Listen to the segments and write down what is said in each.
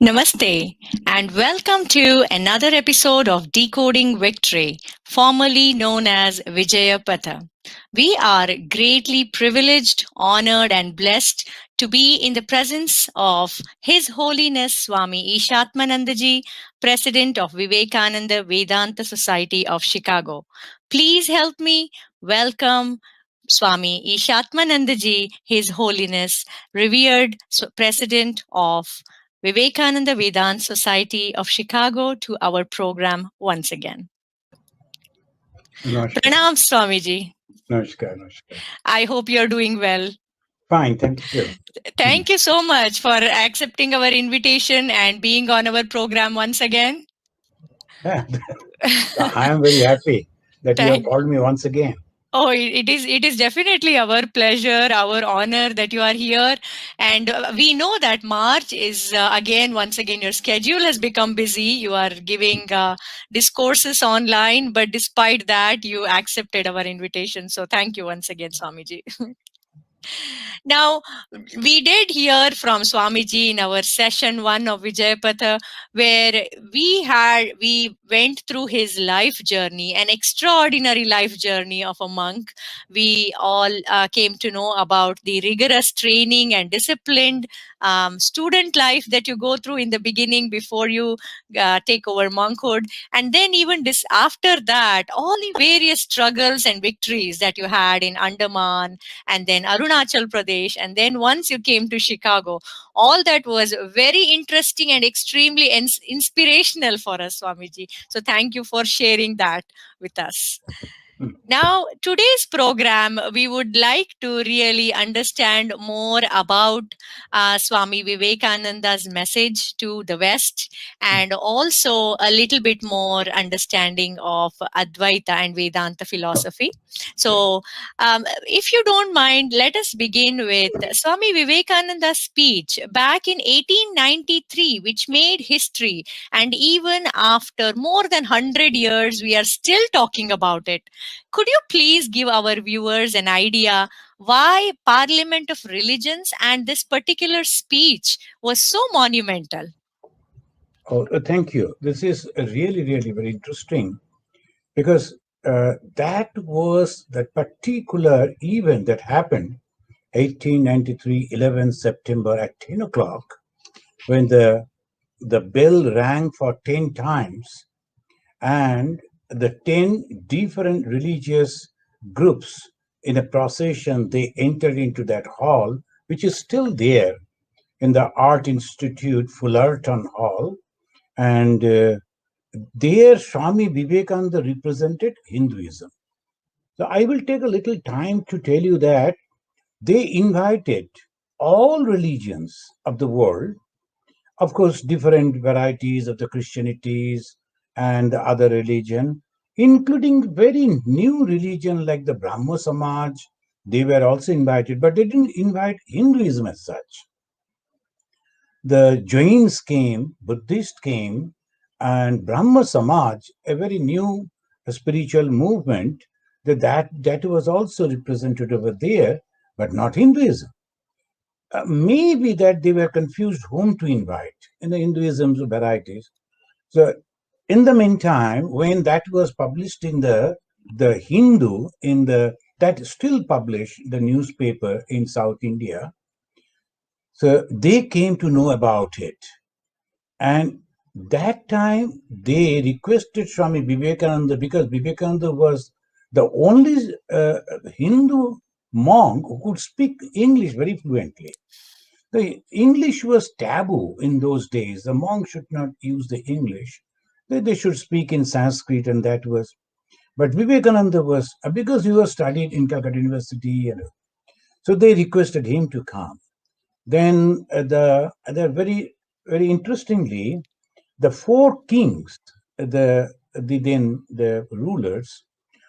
Namaste and welcome to another episode of Decoding Victory, formerly known as Vijayapatha. We are greatly privileged, honored, and blessed to be in the presence of His Holiness Swami Ishatmanandaji, President of Vivekananda Vedanta Society of Chicago. Please help me welcome Swami Ishatmanandaji, His Holiness, revered President of Vivekananda Vedanta Society of Chicago, to our program once again. Namaskar. Pranam, Swamiji. Namaskar. Namaskar. I hope you're doing well. Fine, thank you. Thank you so much for accepting our invitation and being on our program once again. I am very happy that you have called me once again. Oh, it is definitely our pleasure, our honor that you are here. And we know that March is once again, your schedule has become busy. You are giving discourses online, but despite that, you accepted our invitation. So thank you once again, Swamiji. Now, we did hear from Swamiji in our session 1 of Vijayapatha, where we went through his life journey, an extraordinary life journey of a monk. We all came to know about the rigorous training and disciplined student life that you go through in the beginning before you take over monkhood. And then even after that, all the various struggles and victories that you had in Andaman and then Arunachal Pradesh, and then once you came to Chicago, all that was very interesting and extremely inspirational for us, Swamiji. So thank you for sharing that with us. Now, today's program, we would like to really understand more about Swami Vivekananda's message to the West, and also a little bit more understanding of Advaitha and Vedanta philosophy. So, if you don't mind, let us begin with Swami Vivekananda's speech back in 1893, which made history. And even after more than 100 years, we are still talking about it. Could you please give our viewers an idea why Parliament of Religions and this particular speech was so monumental? Oh, thank you. This is really, really very interesting because that was that particular event that happened 1893, 11 September at 10 o'clock when the bell rang for 10 times and the 10 different religious groups in a procession, they entered into that hall, which is still there in the Art Institute, Fullerton Hall. And there, Swami Vivekananda represented Hinduism. So I will take a little time to tell you that they invited all religions of the world, of course, different varieties of the Christianities and the other religion, including very new religion like the Brahmo Samaj. They were also invited, but they didn't invite Hinduism as such. The Jains came, Buddhists came, and Brahmo Samaj, a very new spiritual movement, that was also represented over there, but not Hinduism. Maybe that they were confused whom to invite in the Hinduism's varieties. So in the meantime, when that was published in the Hindu, that still published the newspaper in South India, so they came to know about it. And that time they requested Swami Vivekananda, because Vivekananda was the only Hindu monk who could speak English very fluently. The English was taboo in those days. The monk should not use the English. They should speak in Sanskrit, and that was. But Vivekananda was, because he was studied in Calcutta University, so they requested him to come. Then the very, very interestingly, the four kings, the rulers,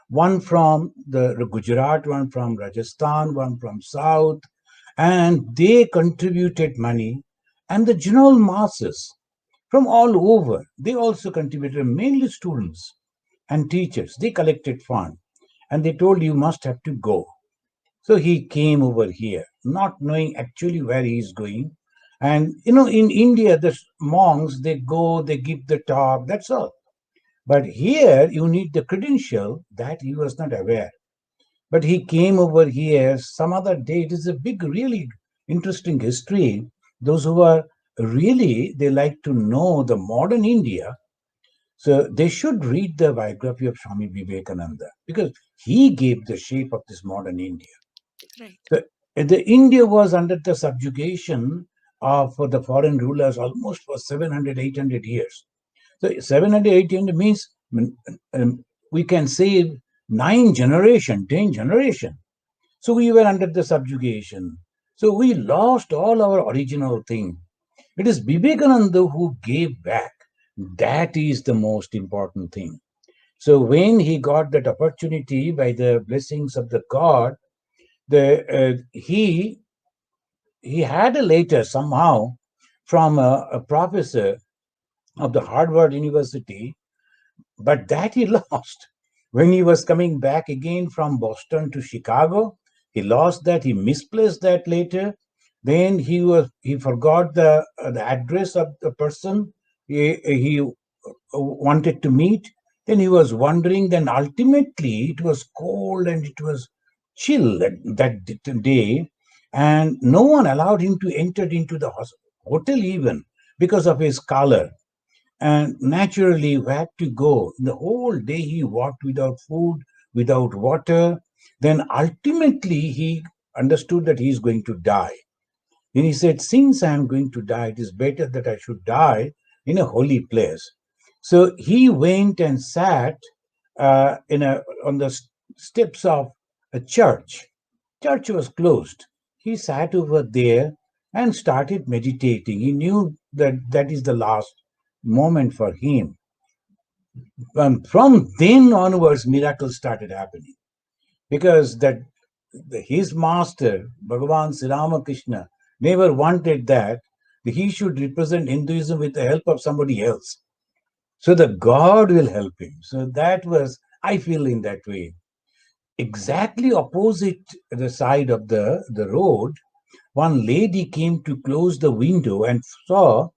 one from the Gujarat, one from Rajasthan, one from South, and they contributed money, and the general masses from all over, they also contributed, mainly students and teachers. They collected funds, and they told you must have to go. So he came over here, not knowing actually where he is going. And in India, the monks, they go, they give the talk, that's all. But here, you need the credential that he was not aware. But he came over here some other day. It is a big, really interesting history. Those who are really, they like to know the modern India, so they should read the biography of Swami Vivekananda because he gave the shape of this modern India. Right. So, the India was under the subjugation of the foreign rulers almost for 700, 800 years. So 700, 800 means we can say 9 generation, 10 generation. So we were under the subjugation. So we lost all our original thing. It is Vivekananda who gave back. That is the most important thing. So when he got that opportunity by the blessings of the God, he had a letter somehow from a professor of the Harvard University, but that he lost. When he was coming back again from Boston to Chicago, he lost that. He misplaced that later. Then he forgot the address of the person he wanted to meet. Then he was wondering. Then ultimately it was cold and it was chill that day, and no one allowed him to enter into the hotel even because of his color. And naturally, he had to go. The whole day he walked without food, without water. Then ultimately he understood that he is going to die. And he said, since I am going to die, it is better that I should die in a holy place. So he went and sat on the steps of a church. Church was closed. He sat over there and started meditating. He knew that that is the last moment for him. From then onwards, miracles started happening because his master, Bhagavan Sri Ramakrishna, never wanted that he should represent Hinduism with the help of somebody else. So the God will help him. So that was, I feel in that way. Exactly opposite the side of the road, one lady came to close the window and saw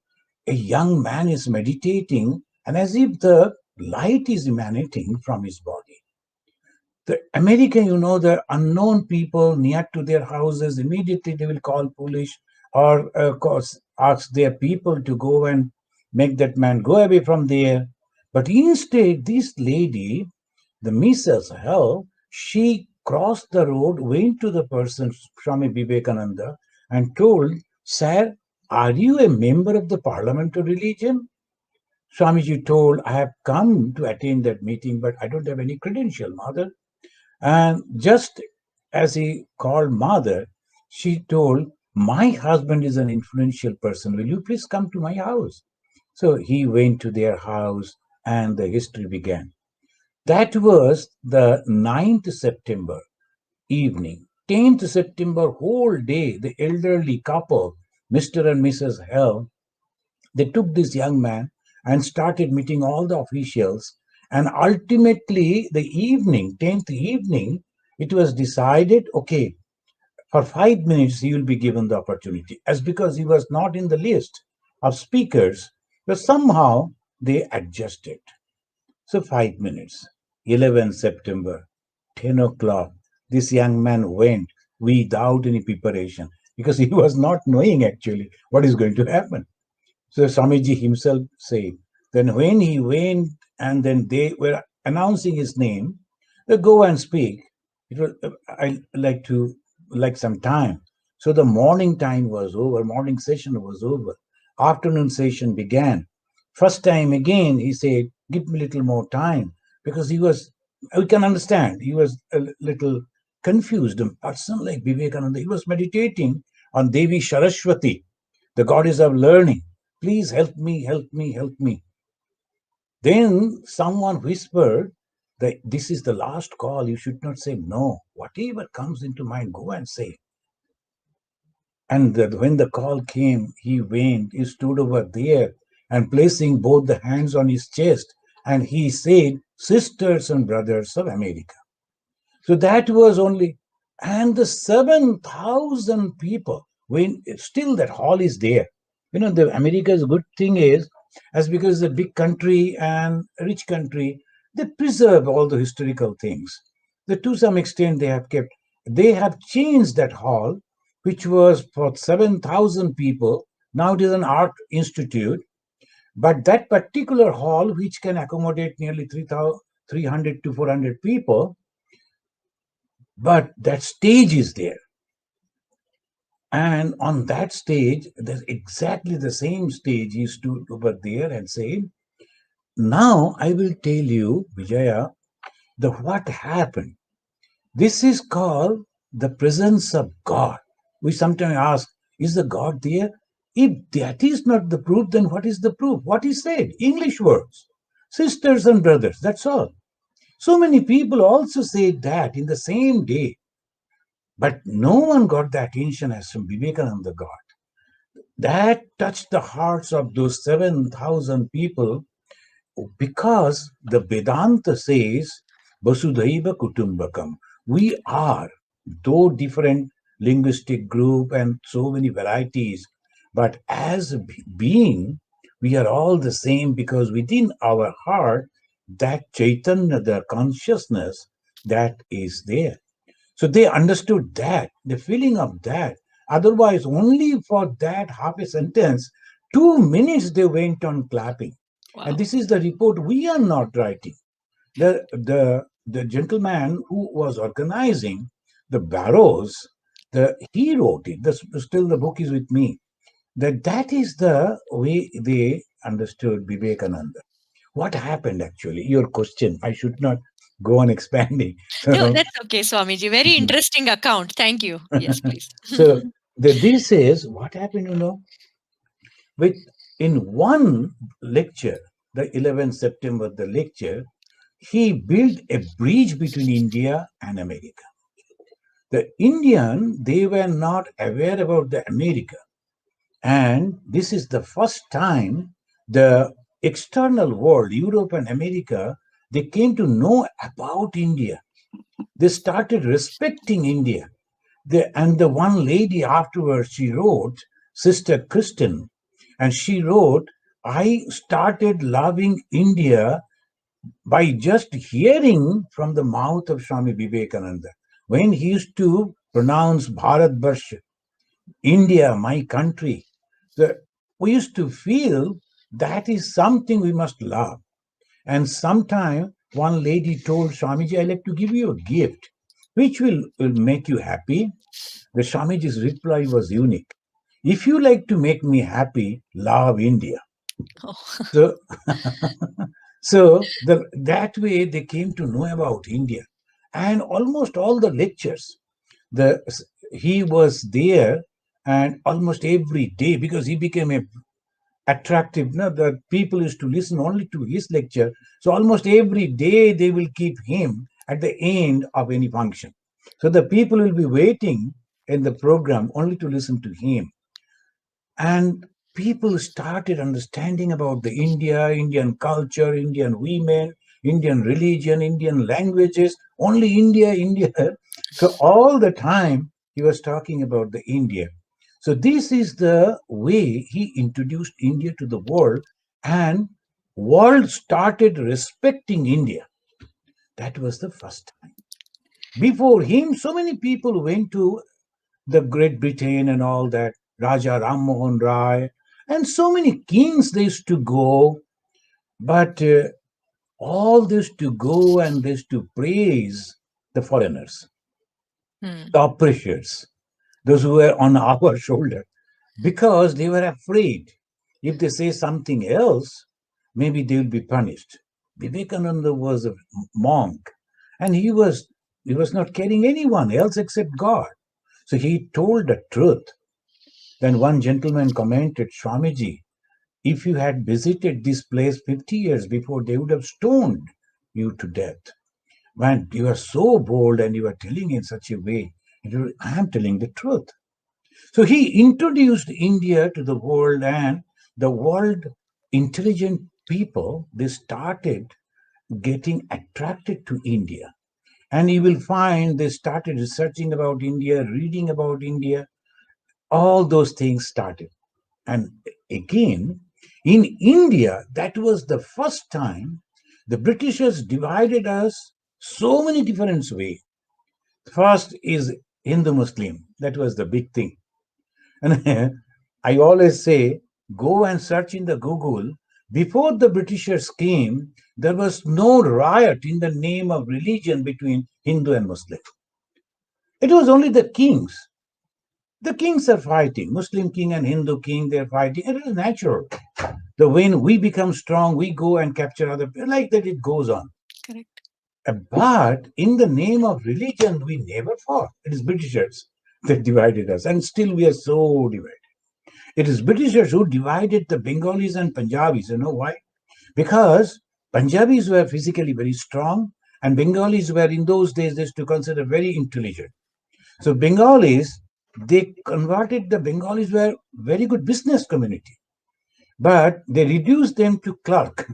a young man is meditating, and as if the light is emanating from his body. The American, the unknown people near to their houses, immediately they will call police or ask their people to go and make that man go away from there. But instead, this lady, the Mrs. Hell, she crossed the road, went to the person, Swami Vivekananda, and told, Sir, are you a member of the parliamentary religion? Swamiji told, I have come to attend that meeting, but I don't have any credential, mother. And just as he called mother, she told, my husband is an influential person. Will you please come to my house? So he went to their house and the history began. That was the 9th September evening. 10th September, whole day, the elderly couple, Mr. and Mrs. Hell, they took this young man and started meeting all the officials. And ultimately, the evening, 10th evening, it was decided, okay, for 5 minutes, he will be given the opportunity. As because he was not in the list of speakers, but somehow they adjusted. So 5 minutes, 11 September, 10 o'clock, this young man went without any preparation because he was not knowing actually what is going to happen. So Swamiji himself said, then when he went and then they were announcing his name, they go and speak. It was I like some time. So the morning time was over, morning session was over, afternoon session began. First time again he said, give me a little more time because we can understand, he was a little confused. A person like Vivekananda, he was meditating on Devi Saraswati, the goddess of learning. Please help me, help me, help me. Then someone whispered that this is the last call. You should not say no. Whatever comes into mind, go and say. And when the call came, he went, he stood over there and placing both the hands on his chest, and he said, Sisters and brothers of America. So that was only, and the 7,000 people when still that hall is there. The America's good thing is, as because it's a big country and a rich country, they preserve all the historical things. That to some extent they have kept. They have changed that hall, which was for 7,000 people. Now it is an art institute. But that particular hall, which can accommodate nearly 300 to 400 people, but that stage is there. And on that stage, there's exactly the same stage. He stood over there and said, now I will tell you, Vijaya, the what happened. This is called the presence of God. We sometimes ask, is the God there? If that is not the proof, then what is the proof? What he said, English words, sisters and brothers, that's all. So many people also say that in the same day, but no one got the attention as from Vivekananda got. That touched the hearts of those 7,000 people, because the Vedanta says, Vasudhaiva Kutumbakam. We are, though different linguistic group and so many varieties, but as a being, we are all the same, because within our heart, that Chaitanya, the consciousness, that is there. So they understood that, the feeling of that. Otherwise, only for that half a sentence, 2 minutes they went on clapping. And Wow. this is the report we are not writing. The gentleman who was organizing the barrows, he wrote it. Still the book is with me. That is the way they understood Vivekananda. What happened actually? Your question. I should not go on expanding. No, So, that's okay, Swamiji. Very interesting account. Thank you. Yes, please. so this is what happened. With in one lecture, the 11th September, the lecture, he built a bridge between India and America. The Indian, they were not aware about the America. And this is the first time the external world, Europe and America, they came to know about India. They started respecting India. And the one lady afterwards, she wrote, Sister Kristen, and she wrote, I started loving India by just hearing from the mouth of Swami Vivekananda. When he used to pronounce Bharat Varsha, India, my country, we used to feel that is something we must love. And sometime one lady told Swamiji, I like to give you a gift, which will make you happy. The Swamiji's reply was unique. If you like to make me happy, love India. Oh. So, so that way they came to know about India. And almost all the lectures, the he was there, and almost every day, because he became a attractive. No, the people used to listen only to his lecture. So almost every day they will keep him at the end of any function. So the people will be waiting in the program only to listen to him. And people started understanding about the India, Indian culture, Indian women, Indian religion, Indian languages, only India, India. So all the time he was talking about the India. So this is the way he introduced India to the world, and world started respecting India. That was the first time. Before him, so many people went to the Great Britain and all that, Raja Ram Mohan Rai, and so many kings they used to go, but all this to go and this to praise the foreigners, Hmm. the oppressors, those who were on our shoulder, because they were afraid. If they say something else, maybe they will be punished. Vivekananda was a monk, and he was not caring anyone else except God. So he told the truth. Then one gentleman commented, Swamiji, if you had visited this place 50 years before, they would have stoned you to death. Man, you are so bold and you are telling in such a way. I am telling the truth. So he introduced India to the world, and the world intelligent people, they started getting attracted to India. And you will find they started researching about India, reading about India. All those things started. And again, in India, that was the first time the Britishers divided us so many different ways. First is Hindu Muslim. That was the big thing. And I always say, go and search in the Google. Before the Britishers came, there was no riot in the name of religion between Hindu and Muslim. It was only the kings. The kings are fighting. Muslim king and Hindu king, they're fighting. It is natural. The when we become strong, we go and capture other people. Like that, it goes on. Correct. But in the name of religion, we never fought. It is Britishers that divided us, and still we are so divided. It is Britishers who divided the Bengalis and Punjabis. You know why? Because Punjabis were physically very strong, and Bengalis were in those days they used to consider very intelligent. So Bengalis, they converted the Bengalis were very good business community, but they reduced them to clerk.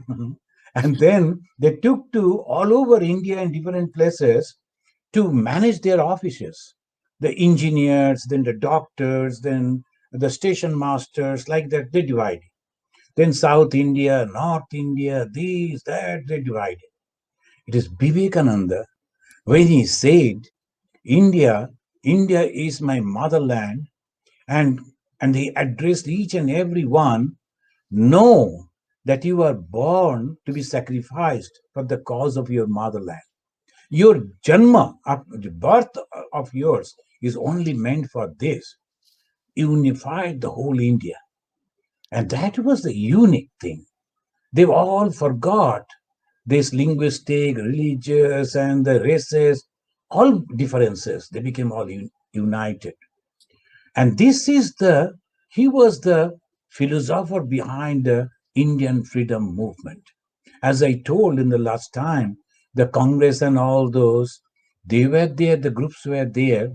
And then they took to all over India and different places to manage their offices. The engineers, then the doctors, then the station masters, like that, they divided. Then South India, North India, these, that, they divided. It is Vivekananda when he said, India, India is my motherland, and he addressed each and every one, know that you are born to be sacrificed for the cause of your motherland. Your janma, the birth of yours, is only meant for this. Unified the whole India. And that was the unique thing. They all forgot this linguistic, religious, and the races, all differences. They became all united. And this is he was the philosopher behind the Indian freedom movement. As I told in the last time, the Congress and all those, they were there, the groups were there,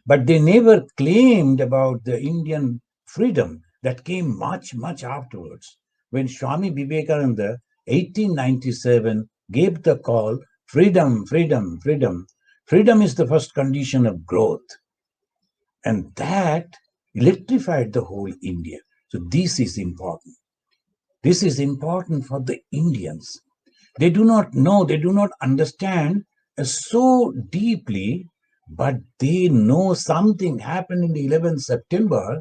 but they never claimed about the Indian freedom that came much, much afterwards. When Swami Vivekananda, 1897, gave the call, freedom, freedom, freedom. Freedom is the first condition of growth. And that electrified the whole India. So this is important. This is important for the Indians. They do not know, they do not understand so deeply, but they know something happened in the 11th September,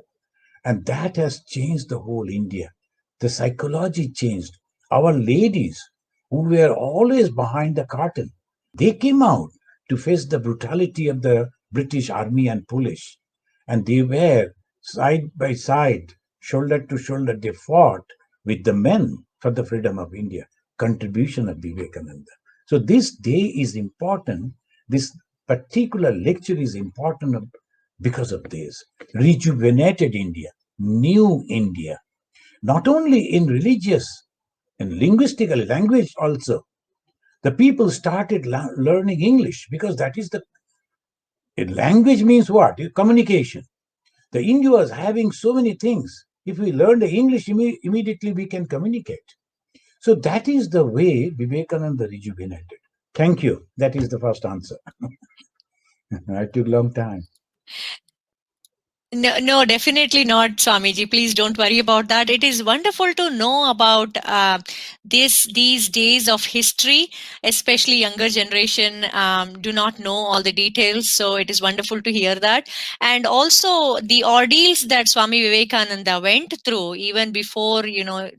and that has changed the whole India. The psychology changed. Our ladies, who were always behind the curtain, they came out to face the brutality of the British army and police. And they were side by side, shoulder to shoulder, they fought with the men for the freedom of India, contribution of Vivekananda. So this day is important. This particular lecture is important because of this. Rejuvenated India, new India, not only in religious and linguistically, language also. The people started learning English because that is the language means what? Communication. The India was having so many things. If we learn the English, immediately we can communicate. So that is the way Vivekananda rejuvenated. Thank you. That is the first answer. I took a long time. No, definitely not, Swamiji. Please don't worry about that. It is wonderful to know about these days of history, especially younger generation do not know all the details. So it is wonderful to hear that. And also the ordeals that Swami Vivekananda went through even before,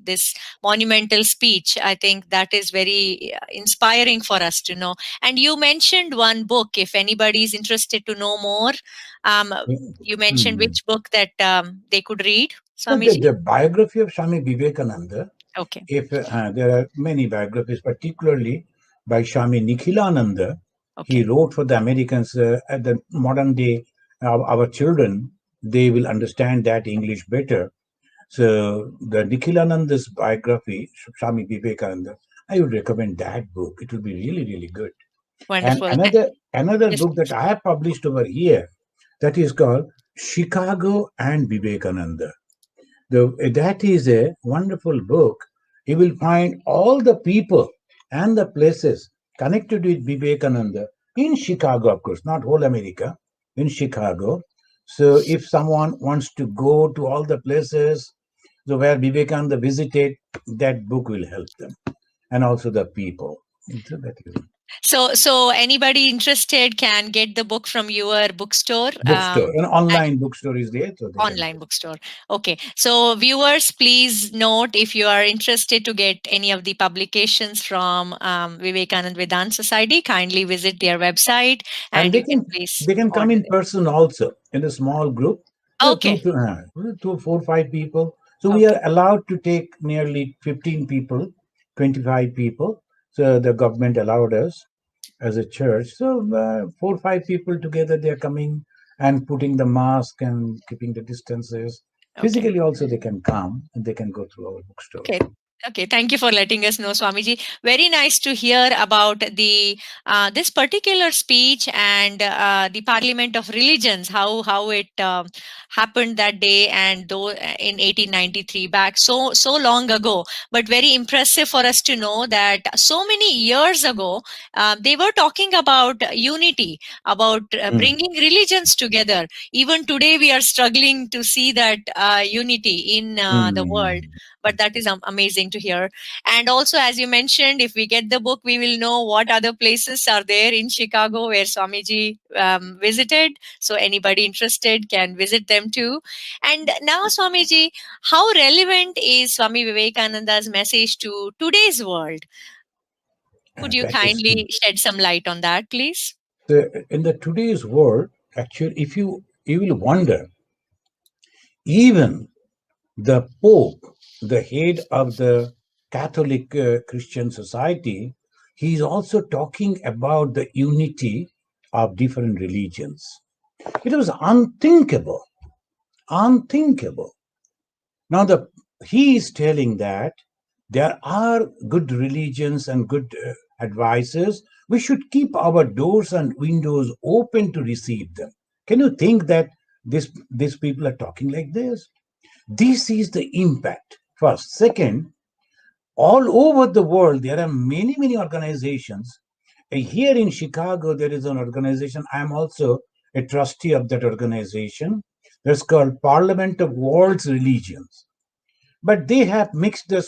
this monumental speech. I think that is very inspiring for us to know. And you mentioned one book. If anybody is interested to know more, you mentioned which book that they could read, Swamiji? The biography of Swami Vivekananda. Okay. If there are many biographies, particularly by Swami Nikhilananda, Okay. he wrote for the Americans at the modern day. Our children, they will understand that English better. So the Nikhilananda's biography, Swami Vivekananda, I would recommend that book. It will be really, really good. Wonderful. And another Yes. book that I have published over here, that is called Chicago and Vivekananda. That is a wonderful book. You will find all the people and the places connected with Vivekananda in Chicago, of course, not whole America, in Chicago. So if someone wants to go to all the places so where Vivekananda visited, that book will help them, and also the people. So that is So anybody interested can get the book from your bookstore. bookstore. An And online bookstore is there, so they can online go. bookstore. Okay. So viewers, please note, if you are interested to get any of the publications from Vivekananda Vedanta Society, kindly visit their website And and you can please they can come order in them. person also in a small group. So Okay. two, 4, 5 people. So we are Okay. allowed to take nearly 15 people, 25 people. So the government allowed us as a church. So 4, 5 people together, they are coming and putting the mask and keeping the distances. Okay. Physically also they can come and they can go through our bookstore. Okay. Okay. Thank you for letting us know, Swamiji. Very nice to hear about the this particular speech and the Parliament of Religions. How it happened that day, and though in 1893, back so long ago. But very impressive for us to know that so many years ago they were talking about unity, about Mm. bringing religions together. Even today, we are struggling to see that unity in the world, Mm. but that is amazing to hear. And also, as you mentioned, if we get the book, we will know what other places are there in Chicago where Swamiji visited. So anybody interested can visit them too. And now, Swamiji, how relevant is Swami Vivekananda's message to today's world? Could you That is kindly shed some light on that, please? in the today's world. Actually, if you will wonder, even the Pope, the head of the Catholic Christian society, he is also talking about the unity of different religions. It was unthinkable, unthinkable. Now he is telling that there are good religions and good advices. We should keep our doors and windows open to receive them. Can you think that these people are talking like this? This is the impact. First. Second, all over the world, there are many, many organizations. Here in Chicago, there is an organization. I am also a trustee of that organization. That's called Parliament of World's Religions. But they have mixed the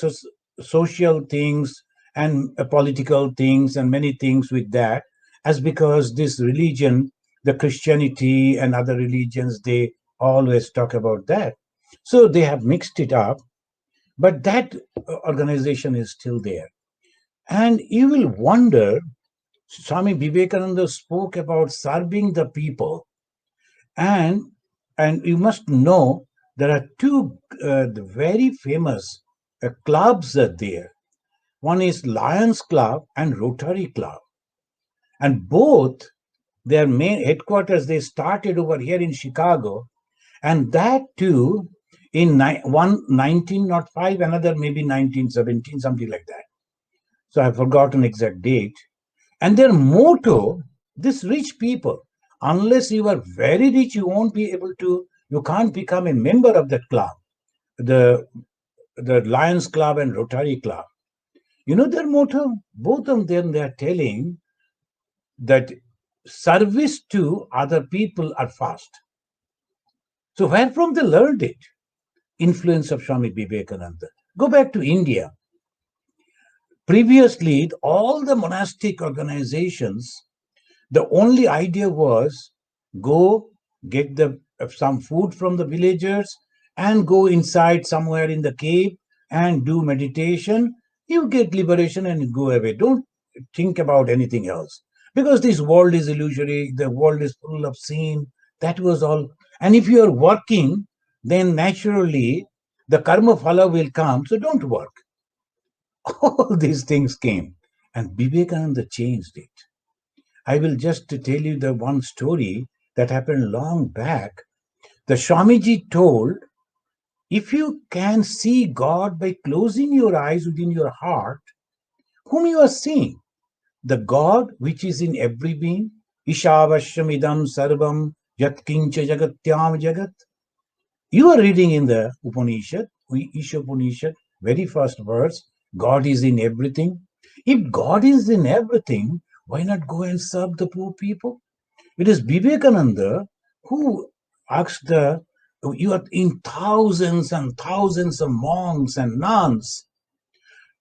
social things and political things and many things with that, as because this religion, the Christianity and other religions, they always talk about that. So they have mixed it up, but that organization is still there. And you will wonder, Swami Vivekananda spoke about serving the people, and and you must know there are two very famous clubs are there. One is Lions Club and Rotary Club, and both their main headquarters they started over here in Chicago, and that too in one 1905, another maybe 1917, something like that. So I've forgotten exact date. And their motto, this rich people, unless you are very rich, you won't be able to, you can't become a member of that club, the the Lions Club and Rotary Club. You know their motto? Both of them, they are telling that service to other people are fast. So where from they learned it? Influence of Swami Vivekananda. Go back to India. Previously, all the monastic organizations, the only idea was go get the some food from the villagers and go inside somewhere in the cave and do meditation. You get liberation and go away. Don't think about anything else, because this world is illusory. The world is full of sin. That was all. And if you are working, then naturally the karma phala will come. So don't work. All these things came, and Vivekananda changed it. I will just tell you the one story that happened long back. The Swamiji told, if you can see God by closing your eyes within your heart, whom you are seeing? The God which is in every being. Ishavashamidam sarvam yat kincha jagatyam jagat. You are reading in the Upanishad, Isha very first verse, God is in everything. If God is in everything, why not go and serve the poor people? It is Vivekananda who ask you are in thousands and thousands of monks and nuns.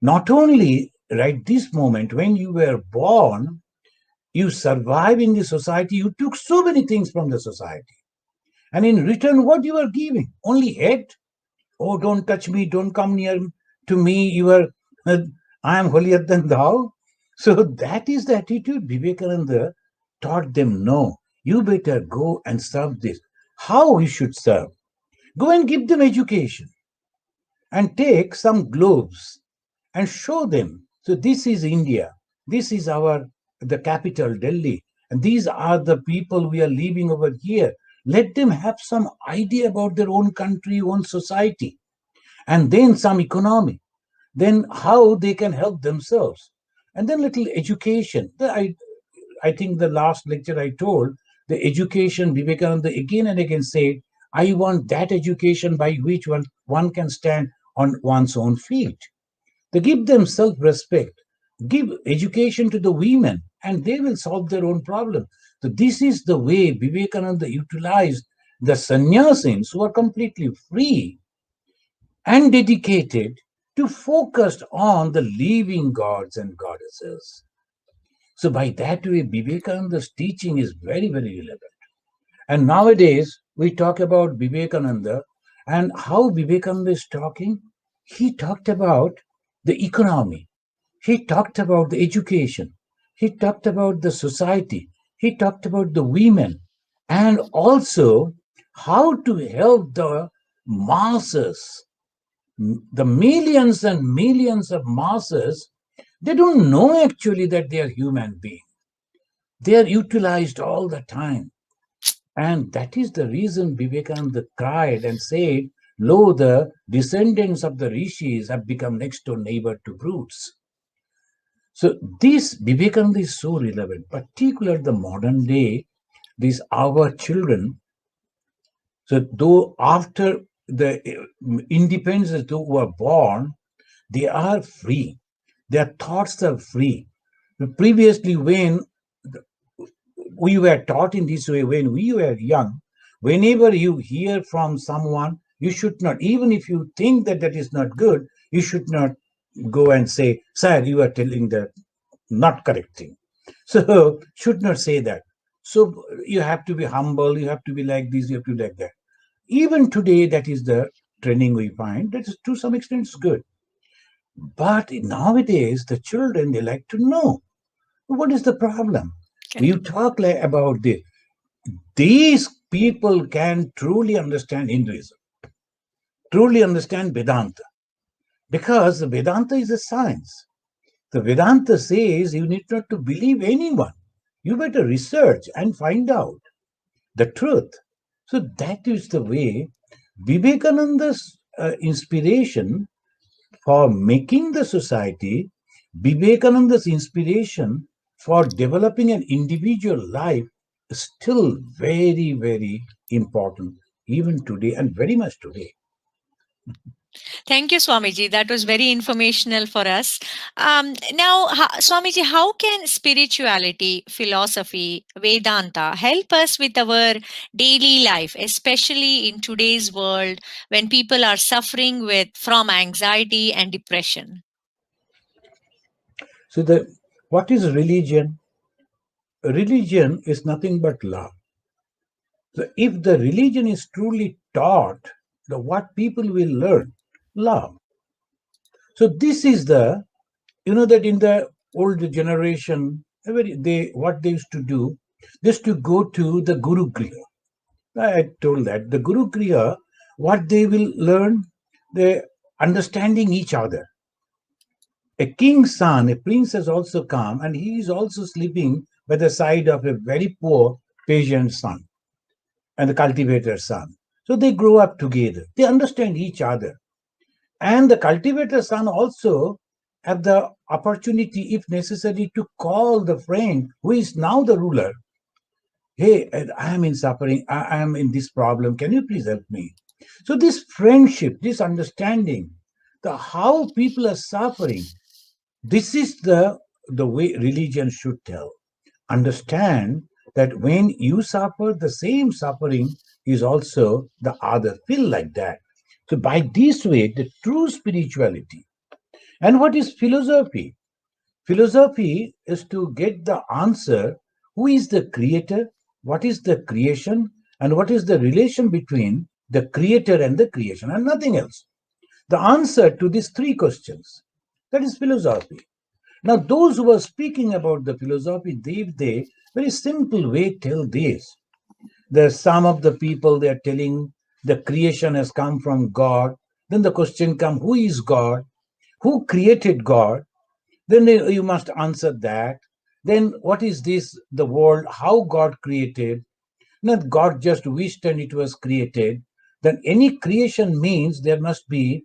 Not only right this moment, when you were born, you survive in the society, you took so many things from the society. And in return, what you are giving? Only hate? Oh, don't touch me, don't come near to me, uh, I am holier than thou. So that is the attitude Vivekananda taught them. No, you better go and serve this. How you should serve? Go and give them education and take some globes and show them. So this is India. This is the capital, Delhi. And these are the people we are living over here. Let them have some idea about their own country, own society, and then some economy, then how they can help themselves, and then little education. I think the last lecture I told, the education, Vivekananda again and again said, I want that education by which one can stand on one's own feet. They give them self-respect, give education to the women, and they will solve their own problem. So this is the way Vivekananda utilized the sannyasis who are completely free and dedicated to focus on the living gods and goddesses. So by that way, Vivekananda's teaching is very, very relevant. And nowadays, we talk about Vivekananda and how Vivekananda is talking. He talked about the economy. He talked about the education. He talked about the society. He talked about the women and also how to help the masses, the millions and millions of masses. They don't know actually that they are human beings. They are utilized all the time. And that is the reason Vivekananda cried and said, lo, the descendants of the rishis have become next door neighbor to brutes. So this Vivekananda is so relevant, particularly the modern day, these our children. So though after the independence, those who are born, they are free. Their thoughts are free. Previously, when we were taught in this way, when we were young, whenever you hear from someone, you should not, even if you think that that is not good, you should not go and say, sir, you are telling the not correct thing. So should not say that. So you have to be humble, you have to be like this, you have to be like that. Even today, that is the training we find. That is to some extent is good. But nowadays, the children, they like to know what is the problem. Correct. You talk like about this. These people can truly understand Hinduism, truly understand Vedanta, because the Vedanta is a science. The Vedanta says you need not to believe anyone. You better research and find out the truth. So that is the way Vivekananda's inspiration for making the society, Vivekananda's inspiration for developing an individual life is still very, very important, even today and very much today. Thank you, Swamiji. That was very informational for us. Now, Swamiji, how can spirituality, philosophy, Vedanta help us with our daily life, especially in today's world when people are suffering from anxiety and depression? So, what is religion? Religion is nothing but love. So, if the religion is truly taught, what people will learn? Love. So, this is that in the old generation, what they used to do, they used to go to the Guru Griha. I told that the Guru Griha, what they will learn, the understanding each other. A king's son, a prince has also come, and he is also sleeping by the side of a very poor peasant son and the cultivator's son. So they grow up together. They understand each other. And the cultivator's son also have the opportunity, if necessary, to call the friend who is now the ruler. Hey, I am in suffering. I am in this problem. Can you please help me? So this friendship, this understanding, the how people are suffering, this is the way religion should tell. Understand that when you suffer, the same suffering is also the other. Feel like that. So by this way, the true spirituality. And what is philosophy? Philosophy is to get the answer: who is the creator, what is the creation, and what is the relation between the creator and the creation, and nothing else. The answer to these three questions. That is philosophy. Now, those who are speaking about the philosophy, they very simple way tell this. There's some of the people they are telling the creation has come from God. Then the question comes, who is God? Who created God? Then you must answer that. Then what is this, the world, how God created? Not God just wished and it was created. Then any creation means there must be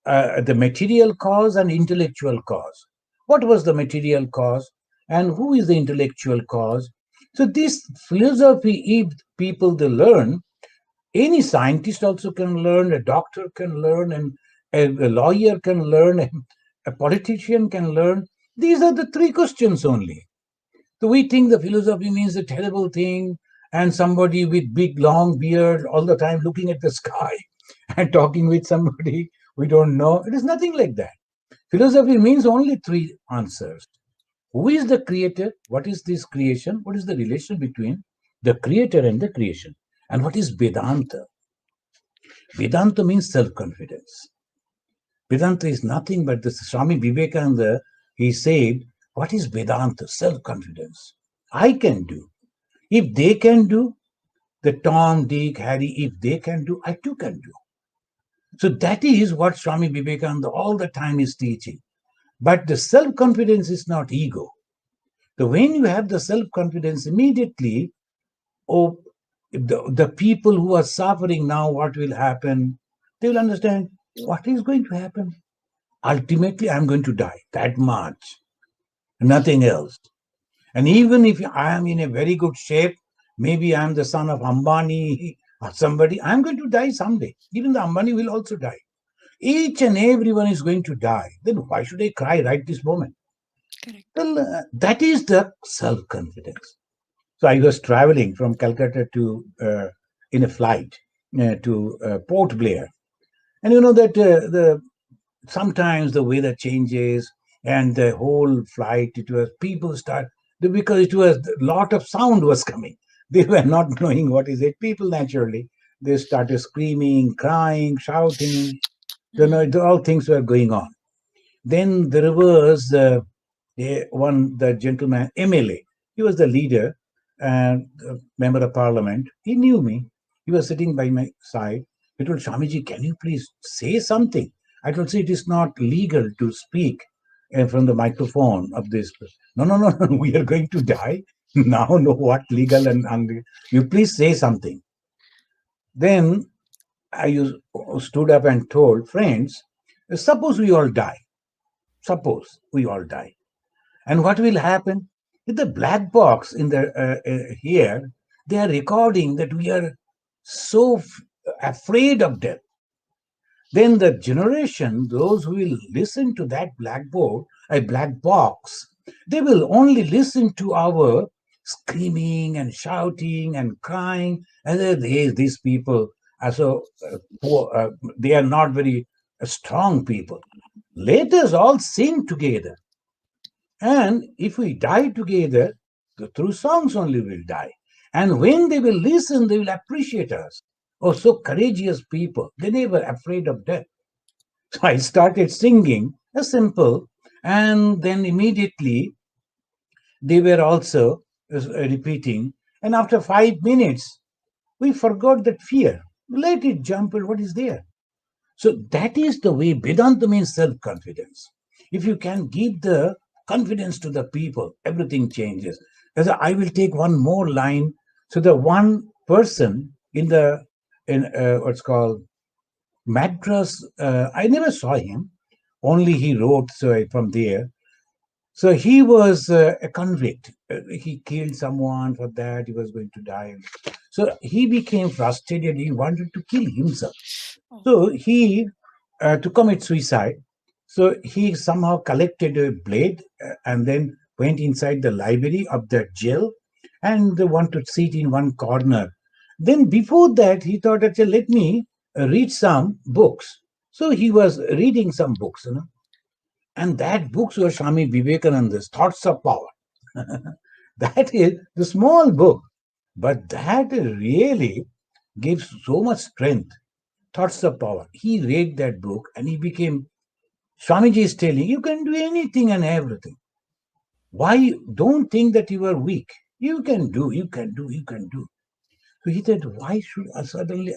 the material cause and intellectual cause. What was the material cause and who is the intellectual cause? So this philosophy, if people they learn, any scientist also can learn, a doctor can learn, and a lawyer can learn, and a politician can learn. These are the three questions only. So we think the philosophy means a terrible thing, and somebody with big long beard all the time looking at the sky and talking with somebody we don't know. It is nothing like that. Philosophy means only three answers. Who is the creator? What is this creation? What is the relation between the creator and the creation? And what is Vedanta? Vedanta means self-confidence. Vedanta is nothing but the Swami Vivekananda, he said, what is Vedanta? Self-confidence. I can do. If they can do, the Tom, Dick, Harry, if they can do, I too can do. So that is what Swami Vivekananda all the time is teaching. But the self-confidence is not ego. So when you have the self-confidence, immediately, oh, the people who are suffering now, what will happen? They will understand what is going to happen. Ultimately, I'm going to die. That much. Nothing else. And even if I am in a very good shape, maybe I'm the son of Ambani or somebody, I'm going to die someday. Even the Ambani will also die. Each and everyone is going to die. Then why should I cry right this moment? Correct. Well, that is the self-confidence. So I was traveling from Calcutta to in a flight to Port Blair, and you know that the sometimes the weather changes and the whole flight it was people start because it was a lot of sound was coming. They were not knowing what is it. People naturally they started screaming, crying, shouting. You know, Mm. all things were going on. Then there was the gentleman MLA. He was the leader and member of parliament. He knew me. He was sitting by my side. He told Swamiji, "Can you please say something?" I told, "See, it is not legal to speak from the microphone of this." No, no, no, no. We are going to die now. No, what legal and unlegal? You please say something. Then stood up and told friends, suppose we all die. Suppose we all die. And what will happen? With the black box in the here, they are recording that we are so afraid of death. Then the generation, those who will listen to that blackboard, a black box, they will only listen to our screaming and shouting and crying. And these people are so poor, they are not very strong people. Let us all sing together. And if we die together, through songs only we'll die. And when they will listen, they will appreciate us. Oh, so courageous people. They never afraid of death. So I started singing a simple, and then immediately they were also repeating. And after 5 minutes, we forgot that fear. Let it jump and what is there? So that is the way Vedanta means self-confidence. If you can give the confidence to the people, everything changes. As I will take one more line. So the one person in what's called Madras, I never saw him. Only he wrote so from there. So he was a convict. He killed someone for that. He was going to die. So he became frustrated. He wanted to kill himself. Oh. So he, to commit suicide, so he somehow collected a blade and then went inside the library of the jail and they want to sit in one corner. Then before that, he thought, actually, let me read some books. So he was reading some books, and that books were Swami Vivekananda's Thoughts of Power. That is the small book, but that really gives so much strength. Thoughts of Power. He read that book and he became, Swamiji is telling, you can do anything and everything. Why don't think that you are weak? You can do, you can do, you can do. So he said, why should I suddenly,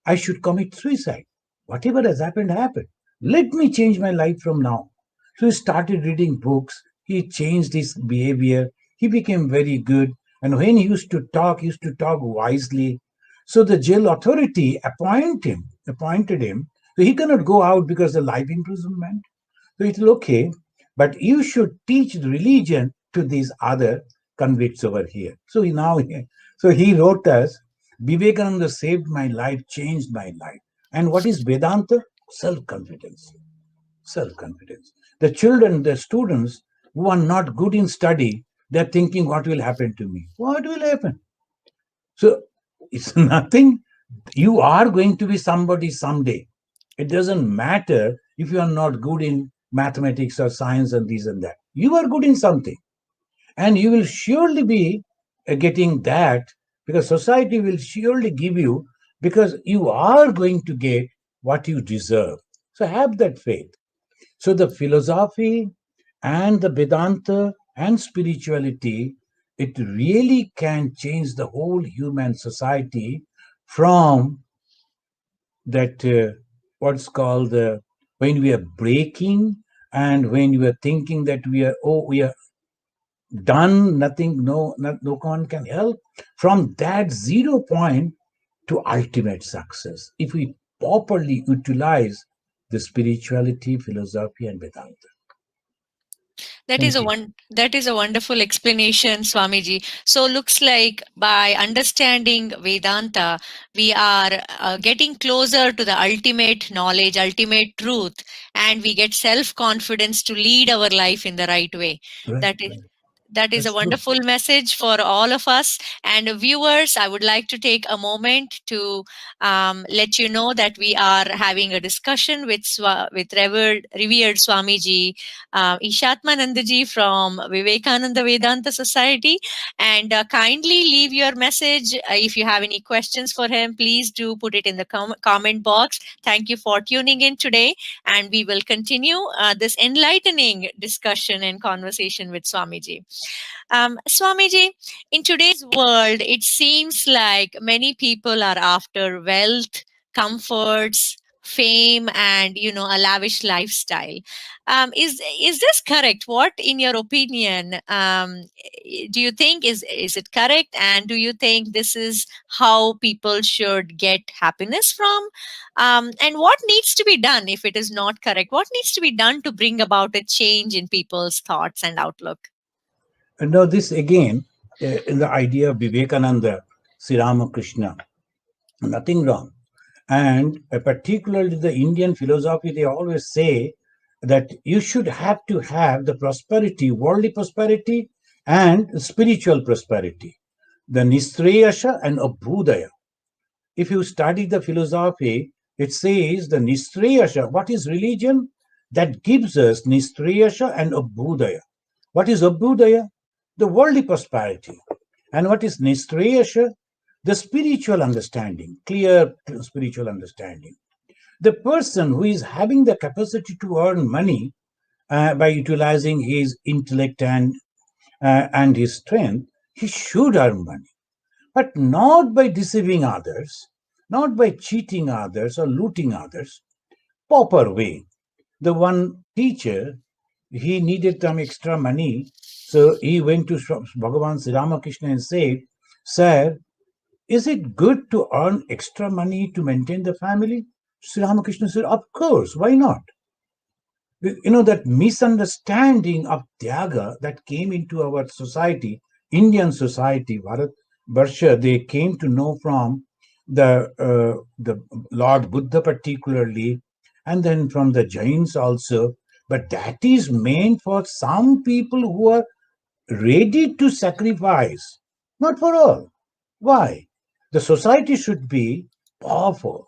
I should commit suicide? Whatever has happened, happened. Let me change my life from now. So he started reading books. He changed his behavior. He became very good. And when he used to talk wisely. So the jail authority appointed him. So he cannot go out because of life imprisonment. So it's okay, but you should teach religion to these other convicts over here. So he wrote us, Vivekananda saved my life, changed my life. And what is Vedanta? Self-confidence. Self-confidence. The children, the students who are not good in study, they're thinking, what will happen to me? What will happen? So it's nothing. You are going to be somebody someday. It doesn't matter if you are not good in mathematics or science and this and that. You are good in something. And you will surely be getting that, because society will surely give you, because you are going to get what you deserve. So have that faith. So the philosophy and the Vedanta and spirituality, it really can change the whole human society from that what's called when we are breaking, and when we are thinking that we are done, nothing, no one can help, from that 0 point to ultimate success, if we properly utilize the spirituality, philosophy, and Vedanta. Thank you. That is a wonderful explanation, Swamiji. So looks like by understanding Vedanta, we are getting closer to the ultimate knowledge, ultimate truth, and we get self-confidence to lead our life in the right way. Right, That is right. that is a That's true. wonderful message for all of us. And viewers, I would like to take a moment to let you know that we are having a discussion with revered Swamiji Ishatmananda from Vivekananda Vedanta Society. And kindly leave your message. If you have any questions for him, please do put it in the comment box. Thank you for tuning in today. And we will continue this enlightening discussion and conversation with Swamiji. Swamiji, in today's world, it seems like many people are after wealth, comforts, fame, and a lavish lifestyle. Is this correct? What, in your opinion, do you think is it correct? And do you think this is how people should get happiness from? And what needs to be done if it is not correct? What needs to be done to bring about a change in people's thoughts and outlook? And now this again, in the idea of Vivekananda, Sri Ramakrishna, nothing wrong. And particularly the Indian philosophy, they always say that you should have to have the prosperity, worldly prosperity and spiritual prosperity, the Nistrayasha and Abhudaya. If you study the philosophy, it says the Nistrayasha, what is religion? That gives us Nistrayasha and Abhudaya. What is Abhudaya? The worldly prosperity. And what is Nistrayasha? The spiritual understanding, clear spiritual understanding. The person who is having the capacity to earn money by utilizing his intellect and his strength, he should earn money, but not by deceiving others, not by cheating others or looting others. Proper way. The one teacher, he needed some extra money, so he went to Bhagavan Sri Ramakrishna and said, "Sir, is it good to earn extra money to maintain the family?" Sri Ramakrishna said, "Of course, why not?" That misunderstanding of Tyaga that came into our society, Indian society, Bharat Barsha, they came to know from the Lord Buddha particularly, and then from the Jains also. But that is meant for some people who are ready to sacrifice, not for all. Why? The society should be powerful.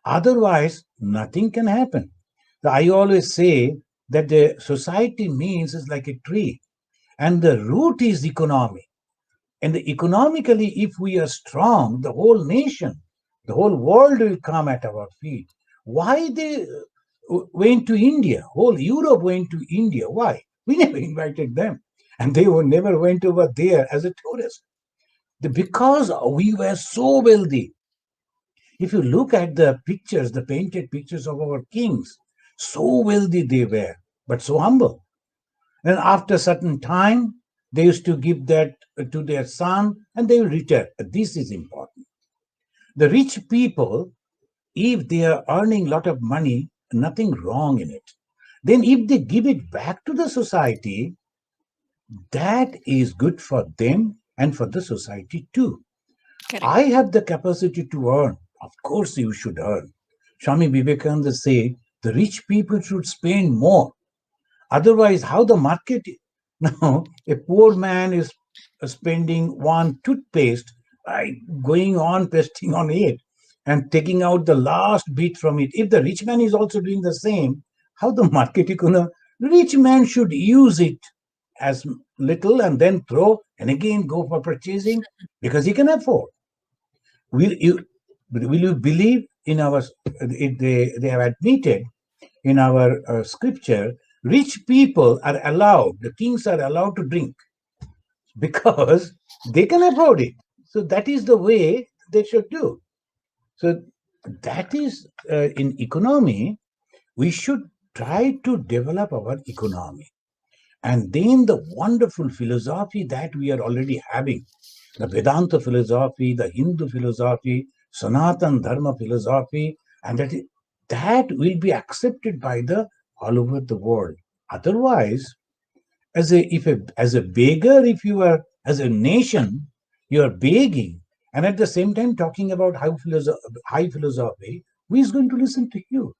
Otherwise, nothing can happen. So I always say that the society means is like a tree, and the root is economy. And economically, if we are strong, the whole nation, the whole world will come at our feet. Why they went to India? Whole Europe went to India. Why? We never invited them. And they never went over there as a tourist. Because we were so wealthy. If you look at the pictures, the painted pictures of our kings, so wealthy they were, but so humble. And after a certain time, they used to give that to their son and they will return. This is important. The rich people, if they are earning a lot of money, nothing wrong in it. Then if they give it back to the society, that is good for them and for the society too. Correct. I have the capacity to earn. Of course, you should earn. Swami Vivekananda say the rich people should spend more. Otherwise, how the market? Now, a poor man is spending one toothpaste, right, going on pasting on it and taking out the last bit from it. If the rich man is also doing the same, how the market is gonna? Rich man should use it as little and then throw and again go for purchasing because he can afford. Will you believe in our? They have admitted in our scripture, rich people are allowed, the kings are allowed to drink because they can afford it. So that is the way they should do. So that is in economy, we should try to develop our economy. And then the wonderful philosophy that we are already having, the Vedanta philosophy, the Hindu philosophy, Sanatan Dharma philosophy, and that will be accepted by the all over the world. Otherwise, as a beggar, if you are as a nation, you are begging, and at the same time talking about high philosophy, who is going to listen to you?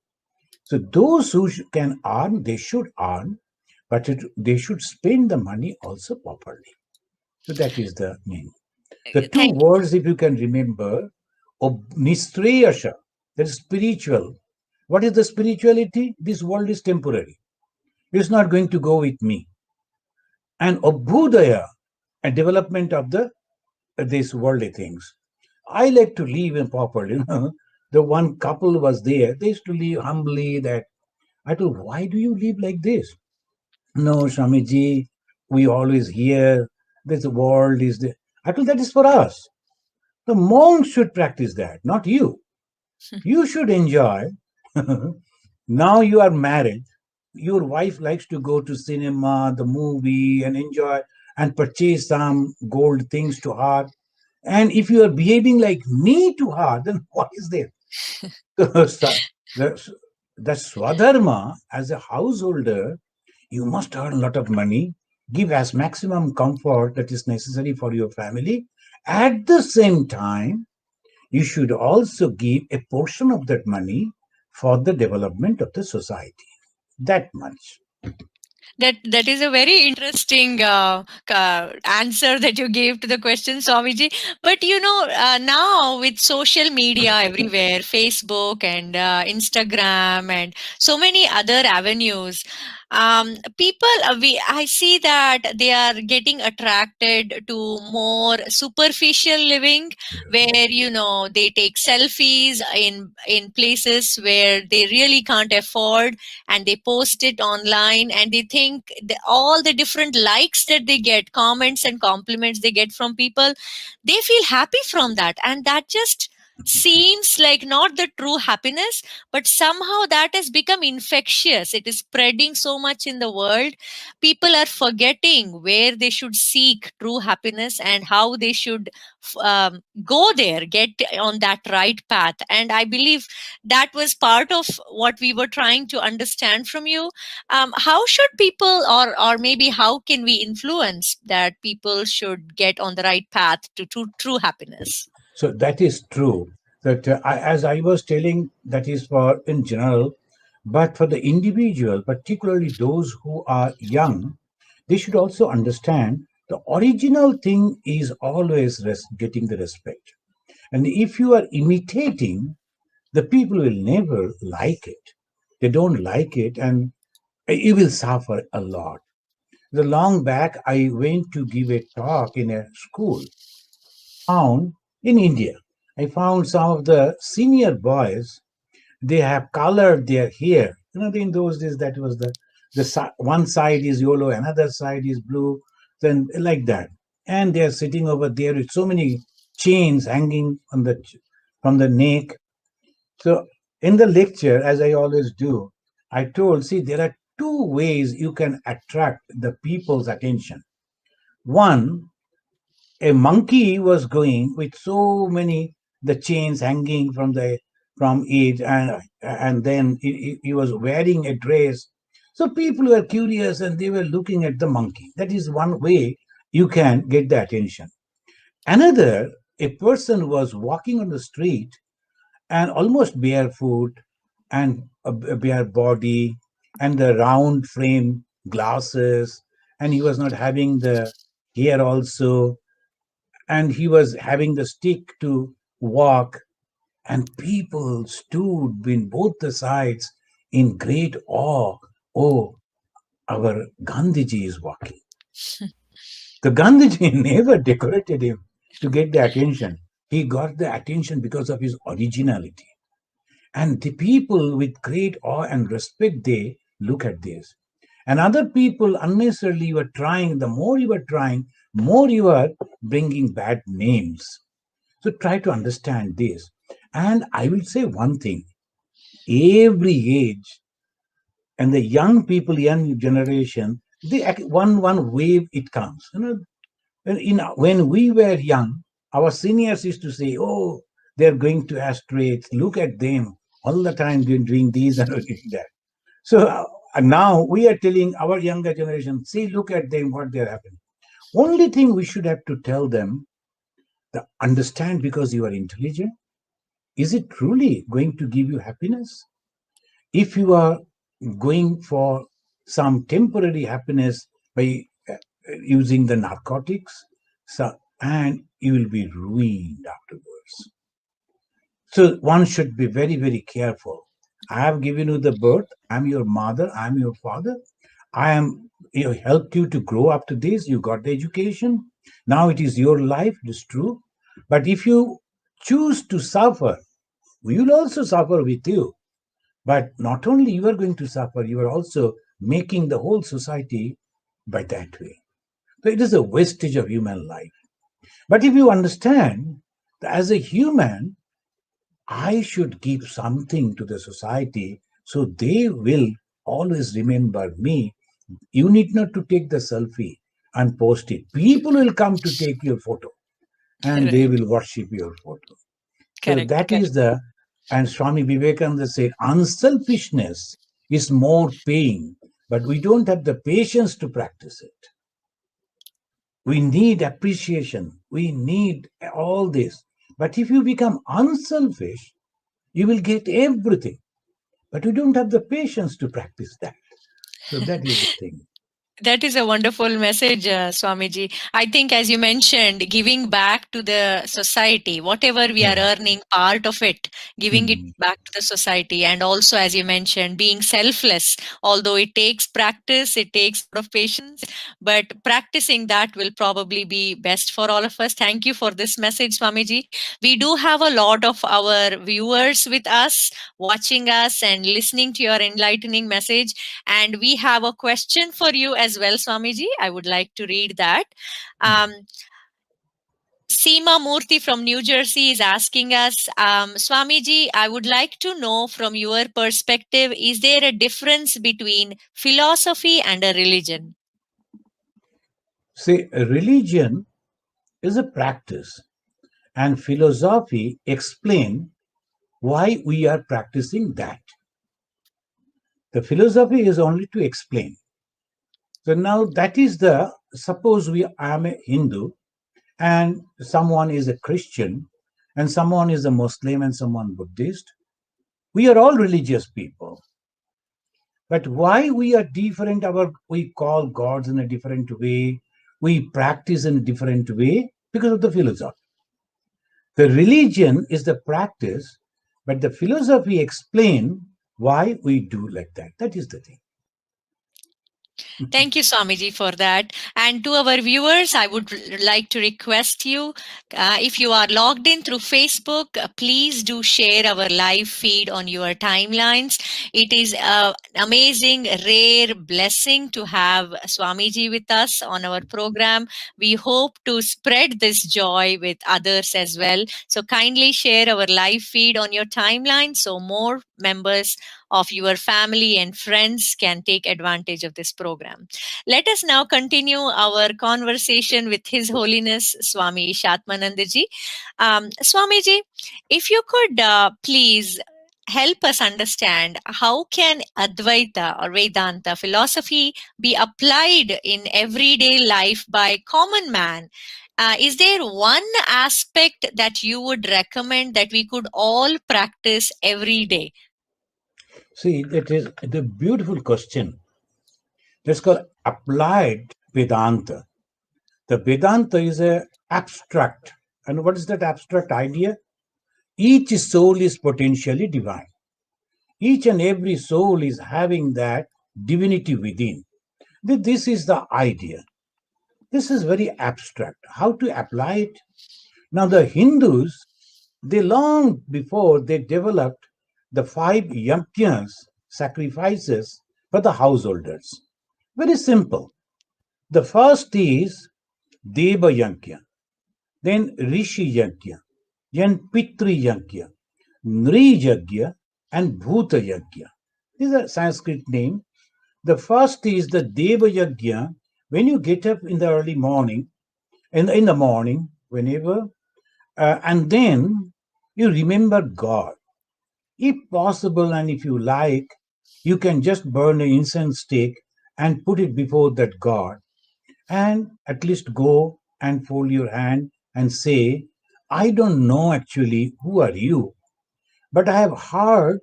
So those who can earn, they should earn, but they should spend the money also properly. So that is the meaning. The two Thank words, if you can remember, nistrayasha, that is spiritual. What is the spirituality? This world is temporary. It's not going to go with me. And obhudaya, a development of the these worldly things. I like to live in properly. The one couple was there. They used to live humbly. That I told, why do you live like this? No, Swamiji, we always hear this world is the. I told that is for us. The monks should practice that, not you. You should enjoy. Now you are married. Your wife likes to go to cinema, the movie, and enjoy and purchase some gold things to her. And if you are behaving like me to her, then what is there? So, the, the Swadharma, as a householder, you must earn a lot of money, give as maximum comfort that is necessary for your family. At the same time, you should also give a portion of that money for the development of the society. That much. that is a very interesting answer that you gave to the question, Swamiji. But now with social media everywhere, Facebook and Instagram and so many other avenues, people I see that they are getting attracted to more superficial living, where they take selfies in places where they really can't afford, and they post it online, and they think all the different likes that they get, comments and compliments they get from people, they feel happy from that, and that just seems like not the true happiness, but somehow that has become infectious. It is spreading so much in the world. People are forgetting where they should seek true happiness and how they should go there, get on that right path. And I believe that was part of what we were trying to understand from you. How should people, or maybe how can we influence that people should get on the right path to true happiness? So that is true. That as I was telling, that is for in general, but for the individual, particularly those who are young, they should also understand the original thing is always getting the respect. And if you are imitating, the people will never like it. They don't like it, and you will suffer a lot. The long back, I went to give a talk in a school found in India. I found some of the senior boys, they have colored their hair. In those days, that was one side is yellow, another side is blue, then like that. And they are sitting over there with so many chains hanging on from the neck. So in the lecture, as I always do, I told, see, there are two ways you can attract the people's attention. One, a monkey was going with so many the chains hanging from it, and then he was wearing a dress, so people were curious and they were looking at the monkey. That is one way you can get the attention. Another, a person was walking on the street and almost barefoot and a bare body and the round frame glasses, and he was not having the hair also, and he was having the stick to walk, and people stood in both the sides in great awe. Oh, our Gandhiji is walking. The Gandhiji never decorated him to get the attention. He got the attention because of his originality. And the people with great awe and respect, they look at this. And other people unnecessarily were trying, the more you are trying, more you are bringing bad names. So try to understand this. And I will say one thing, every age and the young people, young generation, one wave it comes. When we were young, our seniors used to say, "Oh, they're going to asteroids. Look at them all the time doing this and doing that." So now we are telling our younger generation, "See, look at them, what they're happening." Only thing we should have to tell them, understand, because you are intelligent. Is it truly going to give you happiness? If you are going for some temporary happiness by using the narcotics, and you will be ruined afterwards. So one should be very, very careful. I have given you the birth. I am your mother. I am your father. I am helped you to grow up to this. You got the education. Now it is your life. It is true. But if you choose to suffer, we will also suffer with you. But not only you are going to suffer, you are also making the whole society by that way. So it is a wastage of human life. But if you understand that as a human, I should give something to the society so they will always remember me. You need not to take the selfie and post it. People will come to take your photo and they Right. will worship your photo. So Correct. that Correct. is and Swami Vivekananda said, unselfishness is more paying, but we don't have the patience to practice it. We need appreciation. We need all this. But if you become unselfish, you will get everything. But you don't have the patience to practice that. So that is the thing. That is a wonderful message, Swamiji. I think, as you mentioned, giving back to the society, whatever we are Yeah. earning, part of it, giving it Mhm. back to the society. And also, as you mentioned, being selfless. Although it takes practice, it takes a lot of patience, but practicing that will probably be best for all of us. Thank you for this message, Swamiji. We do have a lot of our viewers with us, watching us, and listening to your enlightening message. And we have a question for you as well, Swamiji. I would like to read that. Um, Seema Murthy from New Jersey is asking us, Swamiji, I would like to know from your perspective, is there a difference between philosophy and a religion? See, a religion is a practice, and philosophy explain why we are practicing that. The philosophy is only to explain. So now that is suppose I am a Hindu and someone is a Christian and someone is a Muslim and someone Buddhist. We are all religious people. But why we are different, we call gods in a different way, we practice in a different way because of the philosophy. The religion is the practice, but the philosophy explain why we do like that. That is the thing. Thank you, Swamiji, for that. And to our viewers, I would like to request you, if you are logged in through Facebook, please do share our live feed on your timelines. It is an amazing, rare blessing to have Swamiji with us on our program. We hope to spread this joy with others as well. So kindly share our live feed on your timeline so more members of your family and friends can take advantage of this program. Let us now continue our conversation with His Holiness Swami Ishatmanandaji. Swamiji, if you could please help us understand how can Advaita or Vedanta philosophy be applied in everyday life by common man. Is there one aspect that you would recommend that we could all practice every day? See, that is the beautiful question. That's called applied Vedanta. The Vedanta is a abstract. And what is that abstract idea? Each soul is potentially divine. Each and every soul is having that divinity within. This is the idea. This is very abstract. How to apply it? Now, the Hindus, they long before they developed the 5 yajnas, sacrifices for the householders. Very simple. The first is Deva Yajna, then Rishi Yajna, then Pitri Yajna, Nri Yajna, and Bhuta Yajna. These are Sanskrit names. The first is the Deva Yajna. When you get up in the early morning, in the morning, whenever, and then you remember God. If possible, and if you like, you can just burn an incense stick and put it before that God, and at least go and fold your hand and say, I don't know actually who are you, but I have heard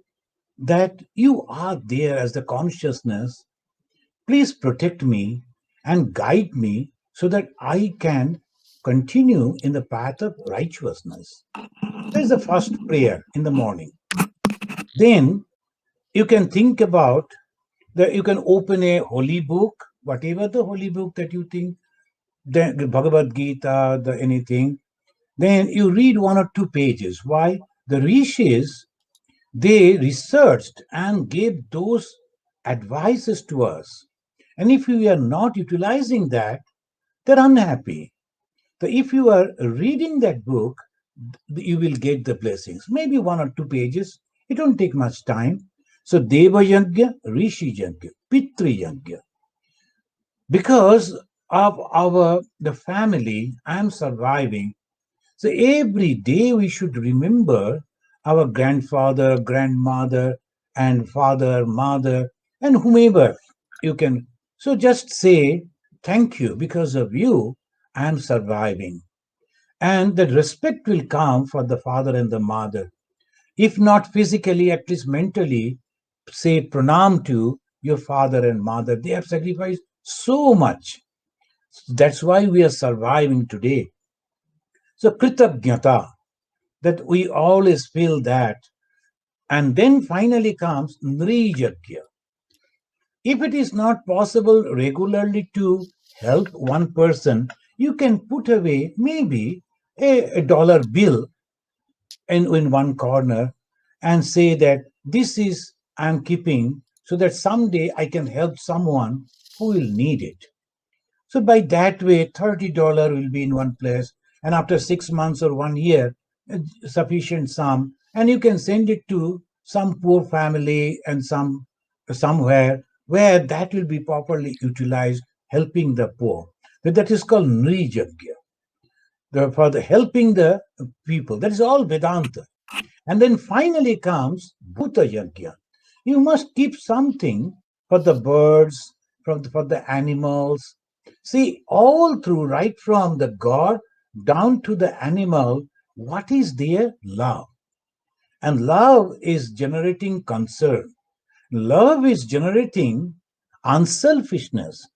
that you are there as the consciousness. Please protect me and guide me so that I can continue in the path of righteousness. That is the first prayer in the morning. Then you can think about that you can open a holy book, whatever the holy book that you think, the Bhagavad Gita, the anything. Then you read 1 or 2 pages. Why? The rishis, they researched and gave those advices to us. And if we are not utilizing that, they're unhappy. So if you are reading that book, you will get the blessings. Maybe 1 or 2 pages. It don't take much time. So Deva Yajna, Rishi Yajna, Pitri Yajna. Because of the family, I'm surviving. So every day we should remember our grandfather, grandmother, and father, mother, and whomever you can. So just say, thank you, because of you, I'm surviving. And that respect will come for the father and the mother. If not physically, at least mentally, say pranam to your father and mother. They have sacrificed so much. That's why we are surviving today. So kritagnyata, that we always feel that. And then finally comes nrijagya. If it is not possible regularly to help one person, you can put away maybe a dollar bill in one corner and say that this is I'm keeping so that someday I can help someone who will need it. So by that way, $30 will be in one place, and after 6 months or 1 year, sufficient sum, and you can send it to some poor family and somewhere where that will be properly utilized, helping the poor. That is called nrijagya. For the helping the people. That is all Vedanta. And then finally comes Bhuta Yajna. You must keep something for the birds, for the animals. See, all through, right from the God down to the animal, what is their love? And love is generating concern. Love is generating unselfishness.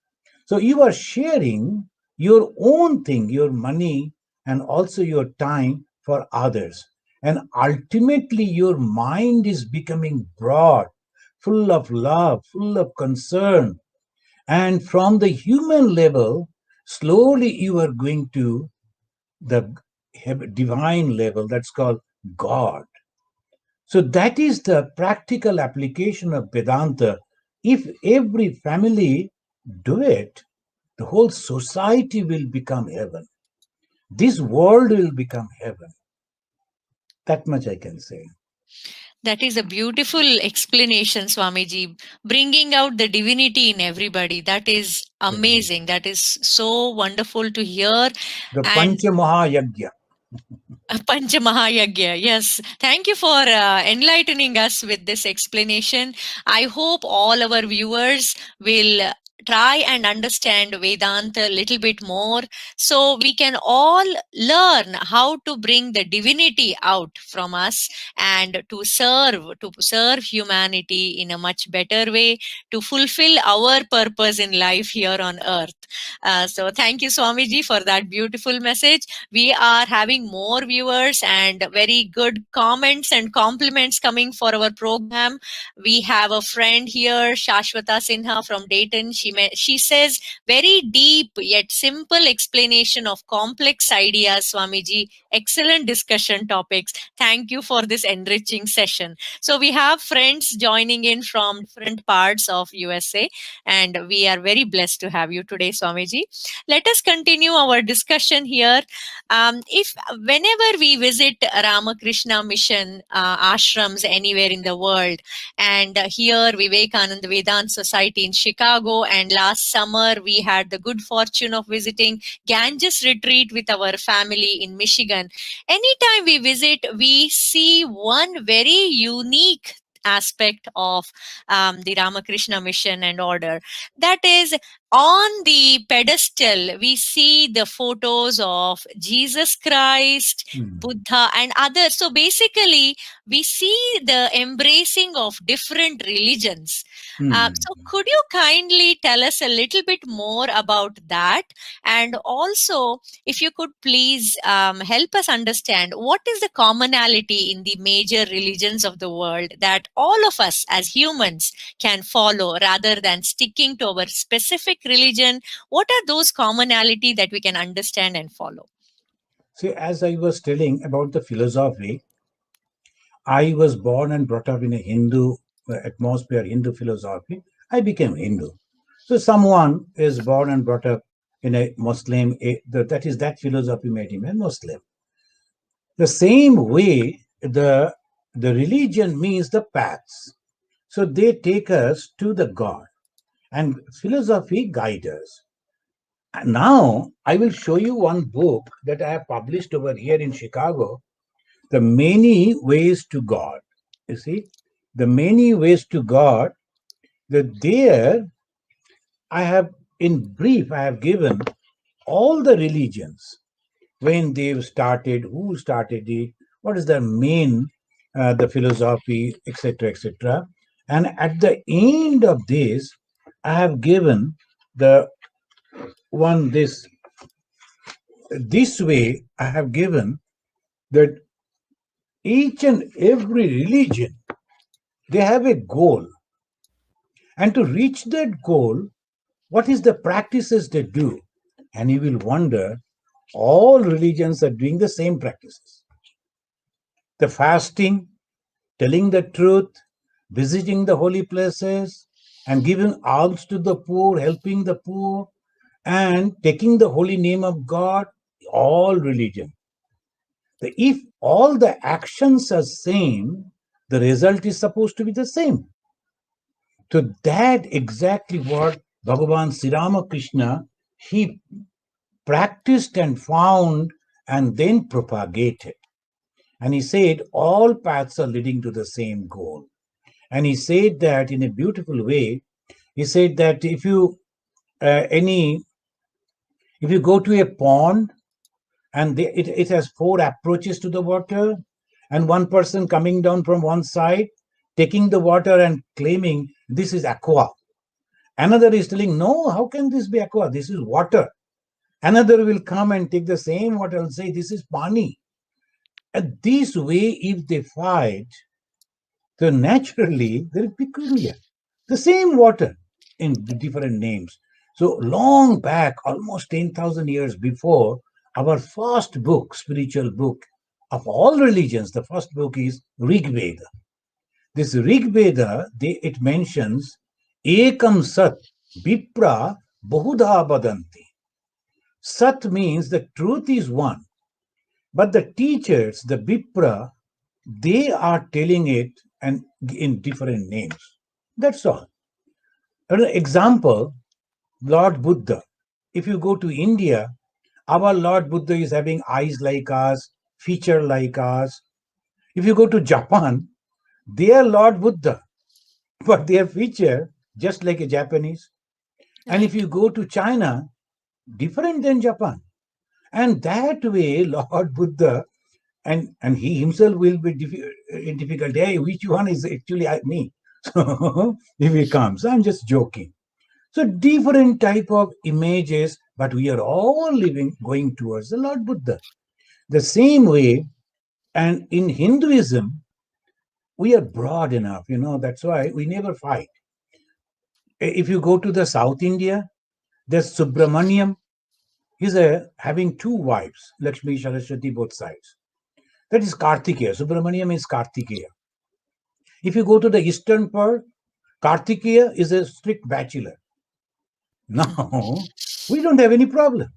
So you are sharing your own thing, your money, and also your time for others. And ultimately, your mind is becoming broad, full of love, full of concern. And from the human level, slowly you are going to the divine level, that's called God. So that is the practical application of Vedanta. If every family do it, the whole society will become heaven. This world will become heaven. That much I can say. That is a beautiful explanation, Swamiji. Bringing out the divinity in everybody. That is Right. amazing. That is so wonderful to hear. The And Pancha Mahayagya. Panchamahayagya. Yes. Thank you for enlightening us with this explanation. I hope all our viewers will try and understand Vedanta a little bit more so we can all learn how to bring the divinity out from us and to serve humanity in a much better way, to fulfill our purpose in life here on earth. So thank you, Swamiji, for that beautiful message. We are having more viewers and very good comments and compliments coming for our program. We have a friend here, Shashwata Sinha from Dayton. She says, very deep yet simple explanation of complex ideas, Swamiji. Excellent discussion topics. Thank you for this enriching session. So we have friends joining in from different parts of USA, and we are very blessed to have you today, Swamiji. Let us continue our discussion here. If whenever we visit Ramakrishna Mission ashrams anywhere in the world, and here Vivekananda Vedanta Society in Chicago, and last summer we had the good fortune of visiting Ganges retreat with our family in Michigan. Anytime we visit, we see one very unique aspect of the Ramakrishna Mission and order. That is, on the pedestal, we see the photos of Jesus Christ, Hmm. Buddha, and others. So basically, we see the embracing of different religions. So, Hmm. could you kindly tell us a little bit more about that? And also, if you could please help us understand what is the commonality in the major religions of the world that all of us as humans can follow rather than sticking to our specific religion. What are those commonality that we can understand and follow? See, as I was telling about the philosophy, I was born and brought up in a Hindu atmosphere, Hindu philosophy. I became Hindu. So someone is born and brought up in a Muslim, that is, that philosophy made him a Muslim. The same way, the religion means the paths. So they take us to the God, and philosophy guides us. And now I will show you one book that I have published over here in Chicago, The Many Ways to God. You see, The Many Ways to God, that there I have, in brief, I have given all the religions, when they've started, who started it, what is the main, the philosophy, etc., etc. And at the end of this, I have given the one this way. I have given that each and every religion, they have a goal, and to reach that goal, what is the practices they do? And you will wonder, all religions are doing the same practices: the fasting, telling the truth, visiting the holy places, and giving alms to the poor, helping the poor, and taking the holy name of God. All religion. If all the actions are same, the result is supposed to be the same. So that exactly what Bhagavan Sri Ramakrishna, he practiced and found and then propagated. And he said all paths are leading to the same goal. And he said that in a beautiful way. He said that any if you go to a pond, and it has four approaches to the water, and one person coming down from one side, taking the water and claiming this is aqua. Another is telling, no, how can this be aqua? This is water. Another will come and take the same water and say, this is pani. And this way, if they fight, so naturally they're peculiar. The same water in different names. So long back, almost 10,000 years before, our first book, spiritual book of all religions, the first book is Rig Veda. This Rig Veda, it mentions Ekam Sat Vipra Bahudha Badanti. Sat means the truth is one, but the teachers, the Vipra, they are telling it and in different names. That's all. An example, Lord Buddha. If you go to India, our Lord Buddha is having eyes like us, feature like us. If you go to Japan, their Lord Buddha, but their feature just like a Japanese. And if Right. you go to China, different than Japan. And that way, Lord Buddha, and he himself will be in difficulty. Hey, which one is actually me? So if he comes, I'm just joking. So different type of images, but we are all living, going towards the Lord Buddha. The same way, and in Hinduism, we are broad enough, that's why we never fight. If you go to the South India, there's Subramaniam. He's having two wives, Lakshmi, Saraswati, both sides. That is Kartikeya. Subramaniam is Kartikeya. If you go to the eastern part, Kartikeya is a strict bachelor. Now, we don't have any problem.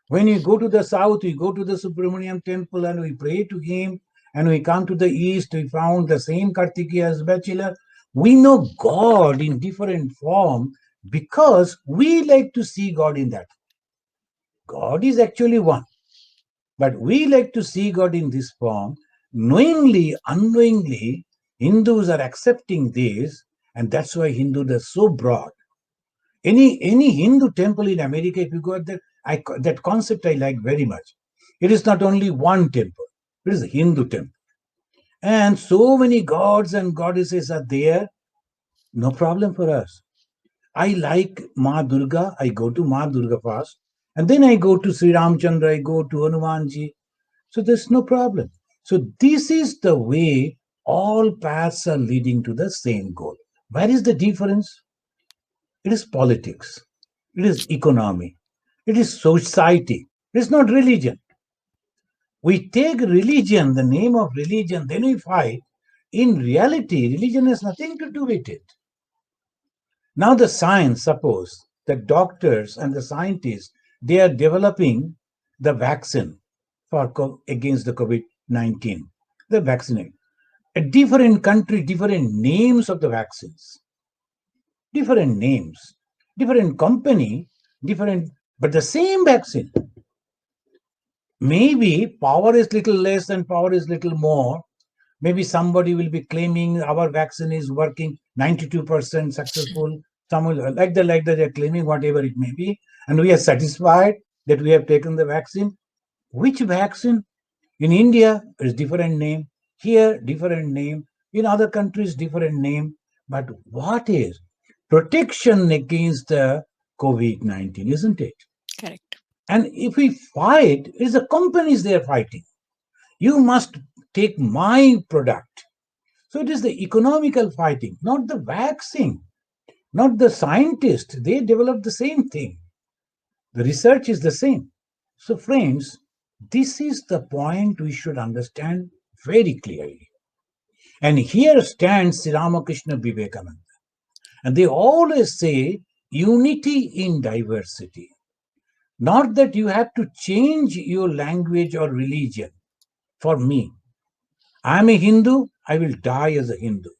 When you go to the south, we go to the Subramaniam temple and we pray to him. And we come to the east, we found the same Kartikeya as bachelor. We know God in different form because we like to see God in that. God is actually one. But we like to see God in this form. Knowingly, unknowingly, Hindus are accepting this, and that's why Hindus are so broad. Any Hindu temple in America, if you go there, that concept I like very much. It is not only one temple; it is a Hindu temple, and so many gods and goddesses are there. No problem for us. I like Ma Durga. I go to Ma Durga first, and then I go to Sri Ramchandra. I go to Hanumanji. So there's no problem. So this is the way all paths are leading to the same goal. Where is the difference? It is politics. It is economy. It is society. It is not religion. We take religion, the name of religion, then we fight. In reality, religion has nothing to do with it. Now the science, suppose the doctors and the scientists, they are developing the vaccine for against the COVID-19. The vaccine. A different country, different names of the vaccines, different names, different company, different, but the same vaccine. Maybe power is little less and power is little more. Maybe somebody will be claiming our vaccine is working 92% successful. Some will, like that they're claiming whatever it may be, and we are satisfied that we have taken the vaccine. Which vaccine? In India, is different name. Here, different name. In other countries, different name. But what is protection against the COVID-19, isn't it? Correct. And if we fight, it's the companies they are fighting. You must take my product. So it is the economical fighting, not the vaccine, not the scientist. They develop the same thing. The research is the same. So, friends, this is the point we should understand very clearly. And here stands Sri Ramakrishna Vivekananda. And they always say unity in diversity. Not that you have to change your language or religion. For me, I am a Hindu, I will die as a Hindu.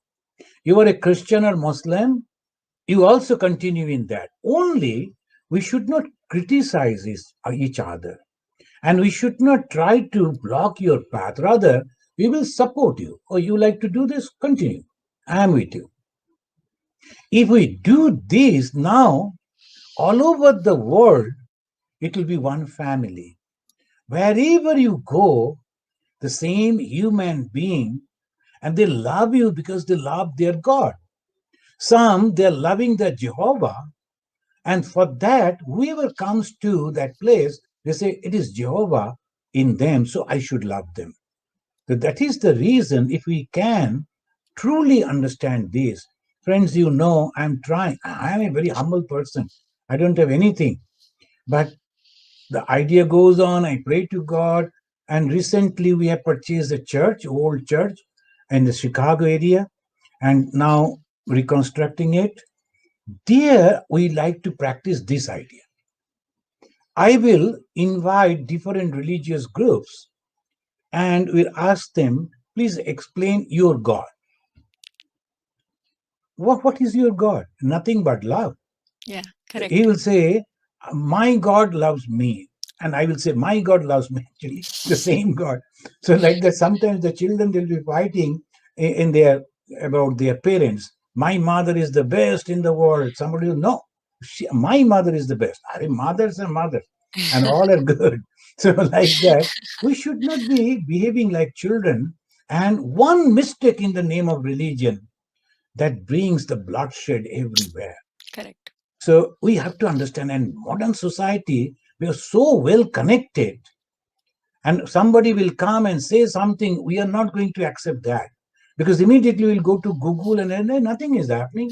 You are a Christian or Muslim, you also continue in that. Only we should not criticize each other. And we should not try to block your path. Rather, we will support you. Oh, you like to do this? Continue. I am with you. If we do this now, all over the world, it will be one family. Wherever you go, the same human being, and they love you because they love their God. Some, they're loving the Jehovah, and for that, whoever comes to that place, they say, it is Jehovah in them, so I should love them. So that is the reason, if we can truly understand this, friends, I'm trying. I am a very humble person. I don't have anything. But the idea goes on. I pray to God. And recently we have purchased a church, old church in the Chicago area, and now reconstructing it. There we like to practice this idea. I will invite different religious groups and will ask them, please explain your God. What is your God? Nothing but love. Yeah, He correct. will say, my God loves me. And I will say, my God loves me, actually, the same God. So, like that, sometimes the children will be fighting in their about their parents. My mother is the best in the world. Somebody will, no, my mother is the best. Are mothers and mothers, and all are good. So, like that, we should not be behaving like children. And one mistake in the name of religion that brings the bloodshed everywhere. Correct. So we have to understand, in modern society, we are so well connected, and somebody will come and say something, we are not going to accept that, because immediately we'll go to Google and then nothing is happening.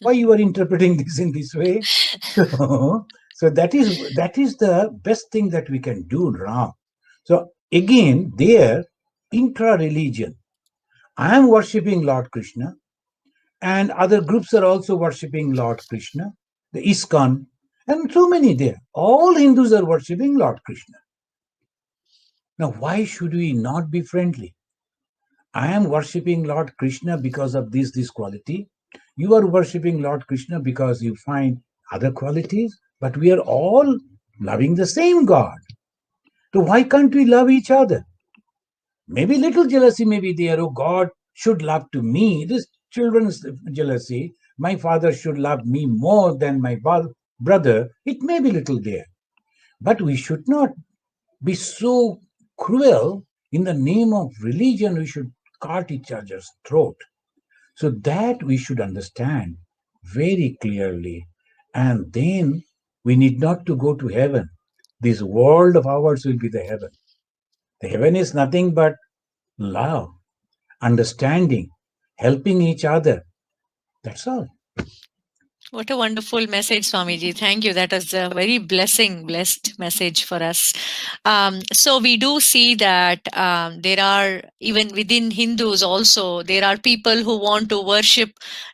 Why you are interpreting this in this way? So, so that is the best thing that we can do, Ram. So again, there, intra-religion, I am worshipping Lord Krishna, and other groups are also worshipping Lord Krishna, the ISKCON, and so many there. All Hindus are worshipping Lord Krishna. Now, why should we not be friendly? I am worshipping Lord Krishna because of this quality. You are worshipping Lord Krishna because you find other qualities, but we are all loving the same God. So why can't we love each other? Maybe little jealousy may be there. Oh, God should love to me. This children's jealousy. My father should love me more than my brother. It may be little there. But we should not be so cruel. In the name of religion, we should cut each other's throat. So that we should understand very clearly. And then we need not to go to heaven. This world of ours will be the heaven. The heaven is nothing but love, understanding, helping each other. That's all. What a wonderful message, Swamiji. Thank you. That was a very blessed message for us. So we do see that there are, even within Hindus also, there are people who want to worship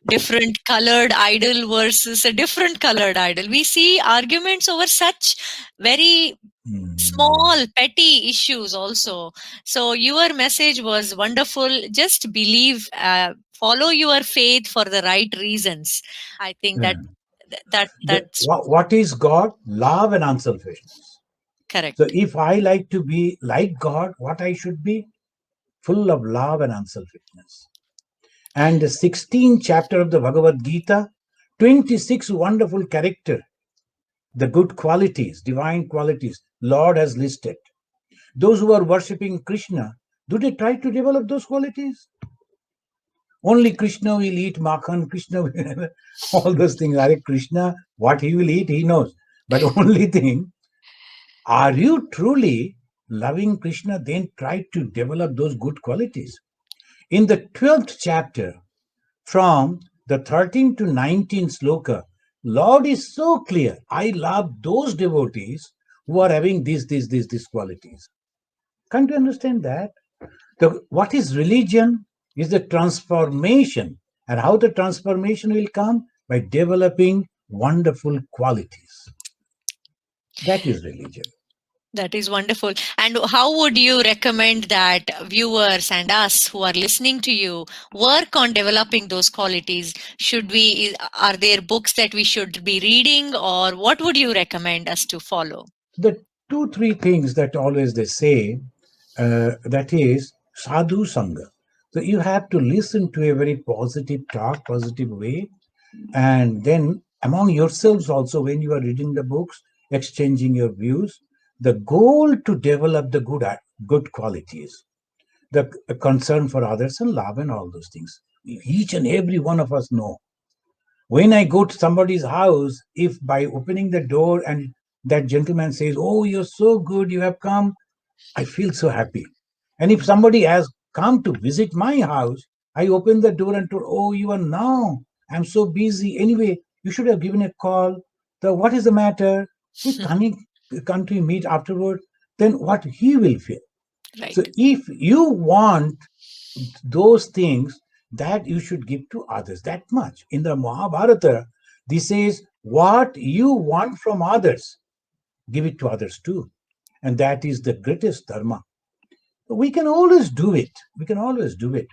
different colored idol versus a different colored idol. We see arguments over such very Mm. small petty issues also. So your message was wonderful. Just believe, follow your faith for the right reasons. I think Yeah. that's What is God? Love and unselfishness. So correct. if I like to be like God, what I should be? Full of love and unselfishness. And the 16th chapter of the Bhagavad Gita, 26 wonderful character, the good qualities, divine qualities, Lord has listed. Those who are worshipping Krishna, do they try to develop those qualities? Only Krishna will eat makhan, Krishna will, all those things. Are Krishna, what he will eat, he knows. But only thing, are you truly loving Krishna? Then try to develop those good qualities. In the 12th chapter, from the 13th to 19th sloka, Lord is so clear. I love those devotees who are having these qualities. Can't you understand that? What is religion is the transformation. And how the transformation will come? By developing wonderful qualities. That is religion. That is wonderful. And how would you recommend that viewers and us who are listening to you work on developing those qualities? Are there books that we should be reading, or what would you recommend us to follow? The two, three things that always they say, that is sadhu sangha. So you have to listen to a very positive talk, positive way, and then among yourselves also, when you are reading the books, exchanging your views, the goal to develop the good qualities, the concern for others and love and all those things. Each and every one of us know, when I go to somebody's house, if by opening the door and that gentleman says, oh, you're so good, you have come, I feel so happy. And if somebody has come to visit my house. I opened the door and told, "Oh, you are now. I'm so busy. Anyway, you should have given a call. What is the matter? Hey, can't we meet afterward?" Then what he will feel. So Right. if you want those things, that you should give to others, that much. In the Mahabharata, this says, what you want from others, give it to others too. And that is the greatest dharma. We can always do it. We can always do it.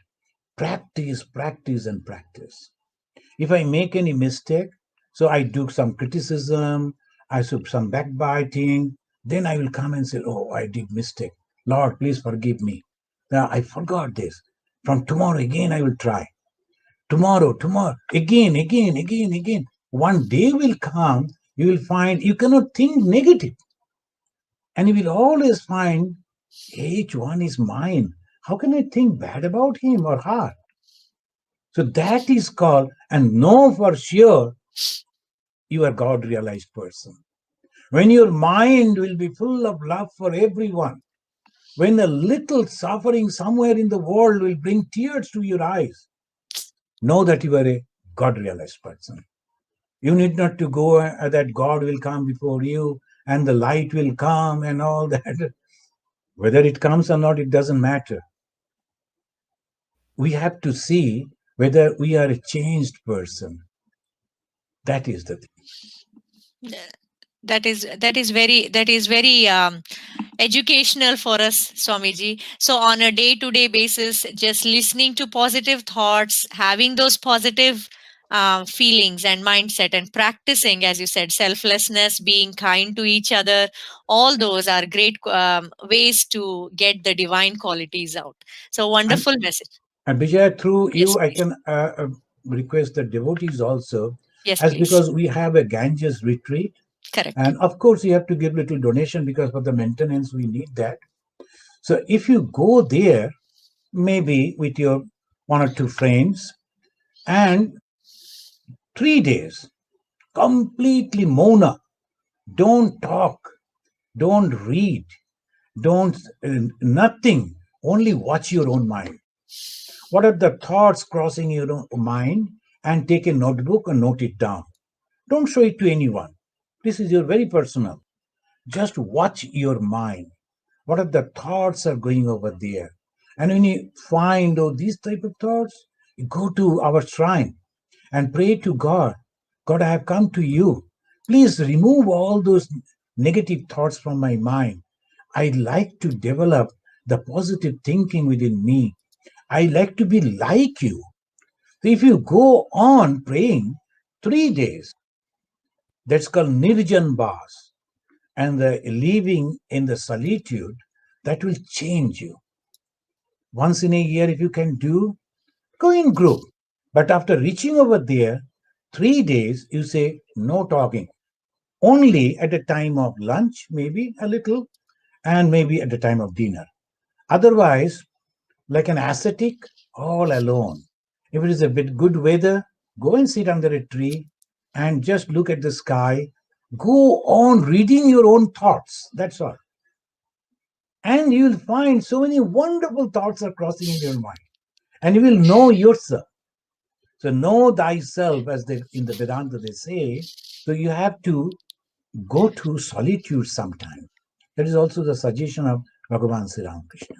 Practice, practice, and practice. If I make any mistake, so I do some criticism, I do some backbiting, then I will come and say, "Oh, I did mistake. Lord, please forgive me. Now, I forgot this. From tomorrow again, I will try. Tomorrow, again. One day will come, you will find you cannot think negative. And you will always find each one is mine. How can I think bad about him or her? So that is called, and know for sure you are God realized person. When your mind will be full of love for everyone, when a little suffering somewhere in the world will bring tears to your eyes, know that you are a God realized person. You need not to go that God will come before you and the light will come and all that. Whether it comes or not, it doesn't matter. We have to see whether we are a changed person. That is the thing. That is very educational for us, Swamiji. So, on a day to day basis, just listening to positive thoughts, having those positive feelings and mindset, and practicing, as you said, selflessness, being kind to each other, all those are great ways to get the divine qualities out. So, And, wonderful message. and Vijay, through Yes, you, I please. can request the devotees also, Yes, as please. because we have a Ganges retreat. Correct. And of course, you have to give little donation because for the maintenance, we need that. So if you go there, maybe with your one or two friends, and 3 days, completely mona, don't talk, don't read, don't nothing, only watch your own mind. What are the thoughts crossing your own mind? And take a notebook and note it down. Don't show it to anyone. This is your very personal. Just watch your mind. What are the thoughts are going over there? And when you find these type of thoughts, you go to our shrine and pray to God. God, I have come to you. Please remove all those negative thoughts from my mind. I like to develop the positive thinking within me. I like to be like you. So if you go on praying 3 days, that's called Nirjan Bas, and the living in the solitude, that will change you. Once in a year, if you can do, go in group. But after reaching over there, 3 days, you say no talking. Only at the time of lunch, maybe a little, and maybe at the time of dinner. Otherwise, like an ascetic, all alone. If it is a bit good weather, go and sit under a tree and just look at the sky. Go on reading your own thoughts. That's all. And you will find so many wonderful thoughts are crossing in your mind. And you will know yourself. So know thyself, as they, in the Vedanta they say. So you have to go to solitude sometime. That is also the suggestion of Bhagavan Sri Ramakrishna.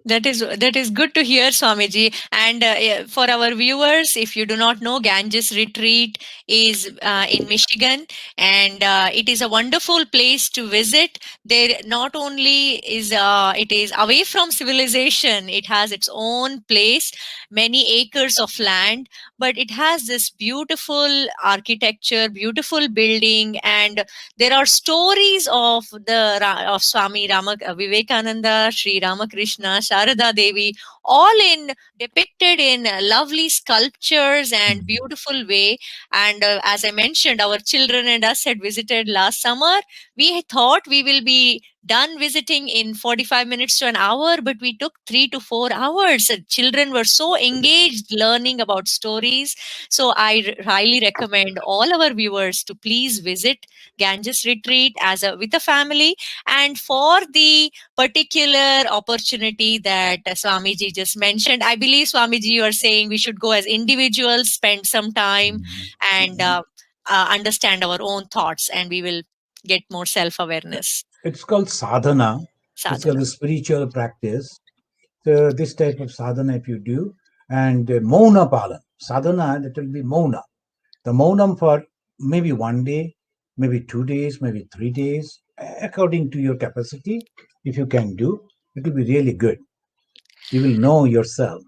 That is good to hear, Swamiji. And for our viewers, if you do not know, Ganges Retreat is in Michigan, and it is a wonderful place to visit. There not only is it is away from civilization, it has its own place, many acres of land, but it has this beautiful architecture, beautiful building, and there are stories of of Swami Vivekananda, Sri Ramakrishna, Sharada Devi, all in depicted in lovely sculptures and Mhm. beautiful way. And as I mentioned, our children and us had visited last summer. We thought we will be done visiting in 45 minutes to an hour, but we took 3 to 4 hours. Children were so engaged learning about stories. So I highly recommend all our viewers to please visit Ganges retreat with a family. And for the particular opportunity that Swamiji just mentioned, I believe, Swamiji, you are saying we should go as individuals, spend some time, and understand our own thoughts, and we will get more self awareness. It's called sadhana. It's called Sadhana. a spiritual practice. So this type of sadhana, if you do, and mauna palan sadhana, that will be mauna. The maunam for maybe 1 day, maybe 2 days, maybe 3 days, according to your capacity. If you can do, it will be really good. You will know yourself.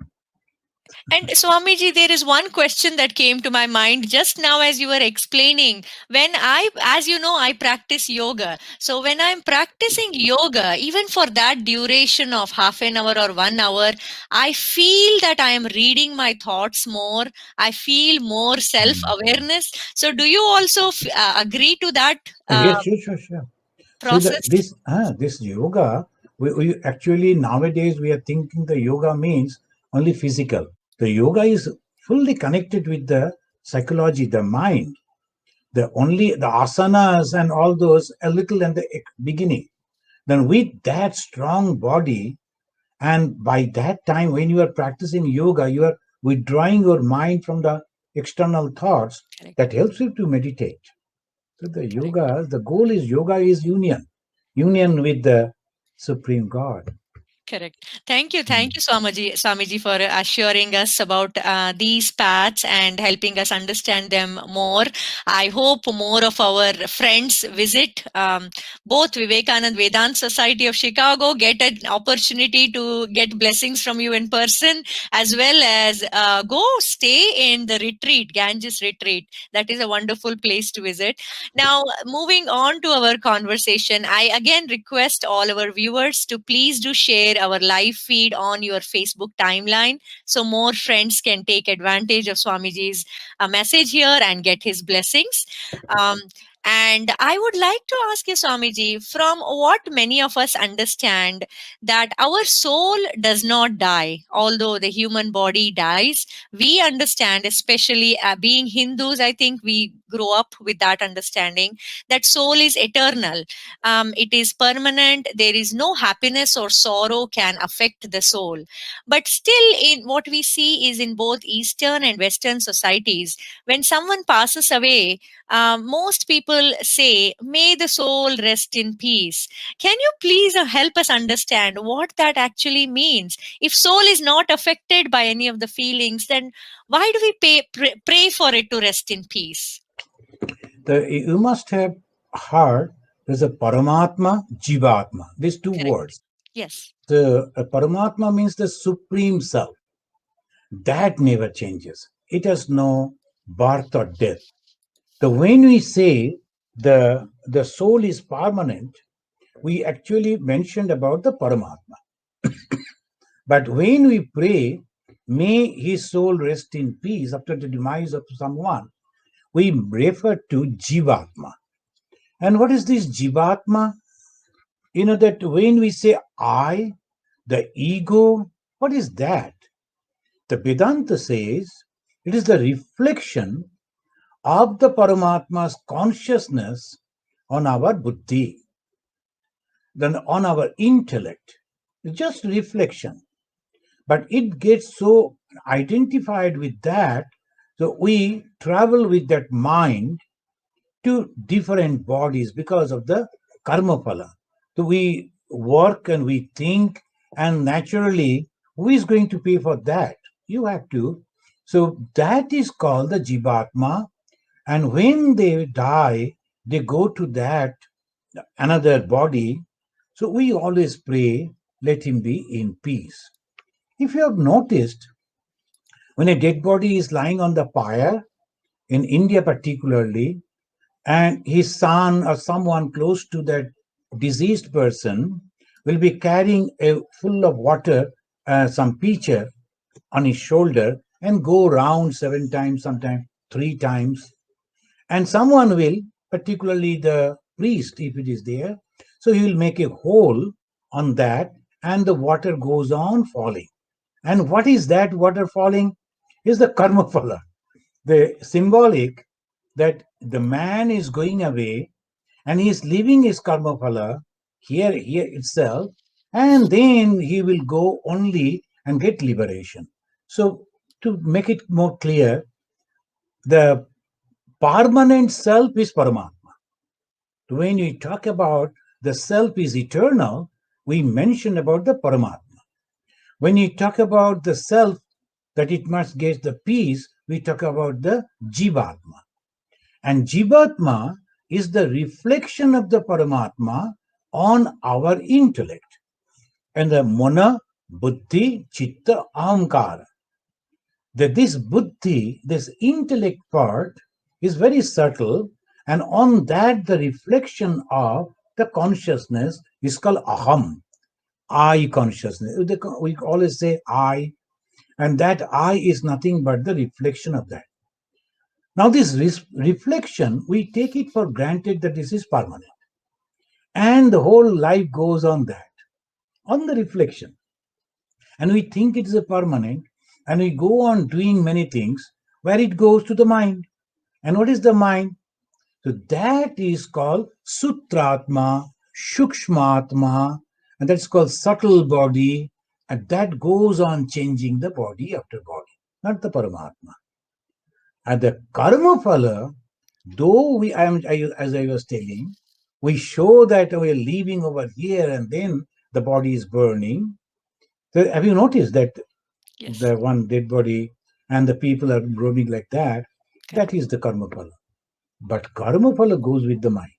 And Swamiji, there is one question that came to my mind just now as you were explaining. As you know, I practice yoga. So when I'm practicing yoga, even for that duration of half an hour or 1 hour, I feel that I am reading my thoughts more. I feel more self awareness. So do you also agree to that Yes, sure. So process? this yoga, we actually nowadays we are thinking the yoga means only physical. The yoga is fully connected with the psychology, the mind. The asanas and all those a little in the beginning. Then with that strong body, and by that time when you are practicing yoga, you are withdrawing your mind from the external thoughts. Correct. That helps you to meditate. So Correct. the goal is yoga is union with the Supreme God. Correct. Thank you. Mm. Thank you, Swamiji, for assuring us about these paths and helping us understand them more. I hope more of our friends visit both Vivekananda Vedanta Society of Chicago, get an opportunity to get blessings from you in person, as well as go stay in the retreat, Ganges retreat. That is a wonderful place to visit. Now, moving on to our conversation, I again request all our viewers to please do share our live feed on your Facebook timeline so more friends can take advantage of Swamiji's message here and get his blessings. Um, and I would like to ask you, Swamiji, from what many of us understand, that our soul does not die, although the human body dies. We understand, especially being Hindus, I think we grow up with that understanding that soul is eternal. It is permanent. There is no happiness or sorrow can affect the soul. But still, in what we see is in both Eastern and Western societies, when someone passes away, most people say, "May the soul rest in peace." Can you please help us understand what that actually means? If soul is not affected by any of the feelings, then why do we pray for it to rest in peace? You must have heard there's a Paramatma, Jivatma. These two Correct. words. Yes. The Paramatma means the supreme self. That never changes. It has no birth or death. So when we say the soul is permanent, we actually mentioned about the Paramatma. But when we pray, may his soul rest in peace after the demise of someone, we refer to Jivatma. And what is this Jivatma? You know that when we say I, the ego, what is that? The Vedanta says it is the reflection of the Paramatma's consciousness on our buddhi, then on our intellect. Just reflection. But it gets so identified with that, so we travel with that mind to different bodies because of the karma phala. So we work and we think, and naturally, who is going to pay for that? You have to. So that is called the Jivatma. And when they die, they go to that another body. So we always pray, let him be in peace. If you have noticed, when a dead body is lying on the pyre, in India particularly, and his son or someone close to that deceased person will be carrying a full of water, some pitcher on his shoulder, and go round 7 times, sometimes 3 times. And someone will, particularly the priest, if it is there, So he will make a hole on that, and the water goes on falling. And what is that water falling? Is the karma phala, the symbolic that the man is going away and he is leaving his karma phala here itself, and then he will go only and get liberation. So to make it more clear, the permanent self is Paramatma. When we talk about the self is eternal, we mention about the Paramatma. When we talk about the self, that it must get the peace, we talk about the Jivatma. And Jivatma is the reflection of the Paramatma on our intellect. And the Mana, Buddhi, Chitta, Ahamkara. That this Buddhi, this intellect part, is very subtle, and on that the reflection of the consciousness is called Aham, I consciousness. We always say I, and that I is nothing but the reflection of that. Now, this reflection, we take it for granted that this is permanent. And the whole life goes on that, on the reflection. And we think it is a permanent, and we go on doing many things where it goes to the mind. And what is the mind? So that is called Sutratma, Shukshmatma, and that's called subtle body, and that goes on changing the body after body, not the Paramatma. And the karma phala, though as I was telling, we show that we are leaving over here and then the body is burning. So have you noticed that Yes. the one dead body and the people are roaming like that? That is the karma phala. But karma phala goes with the mind.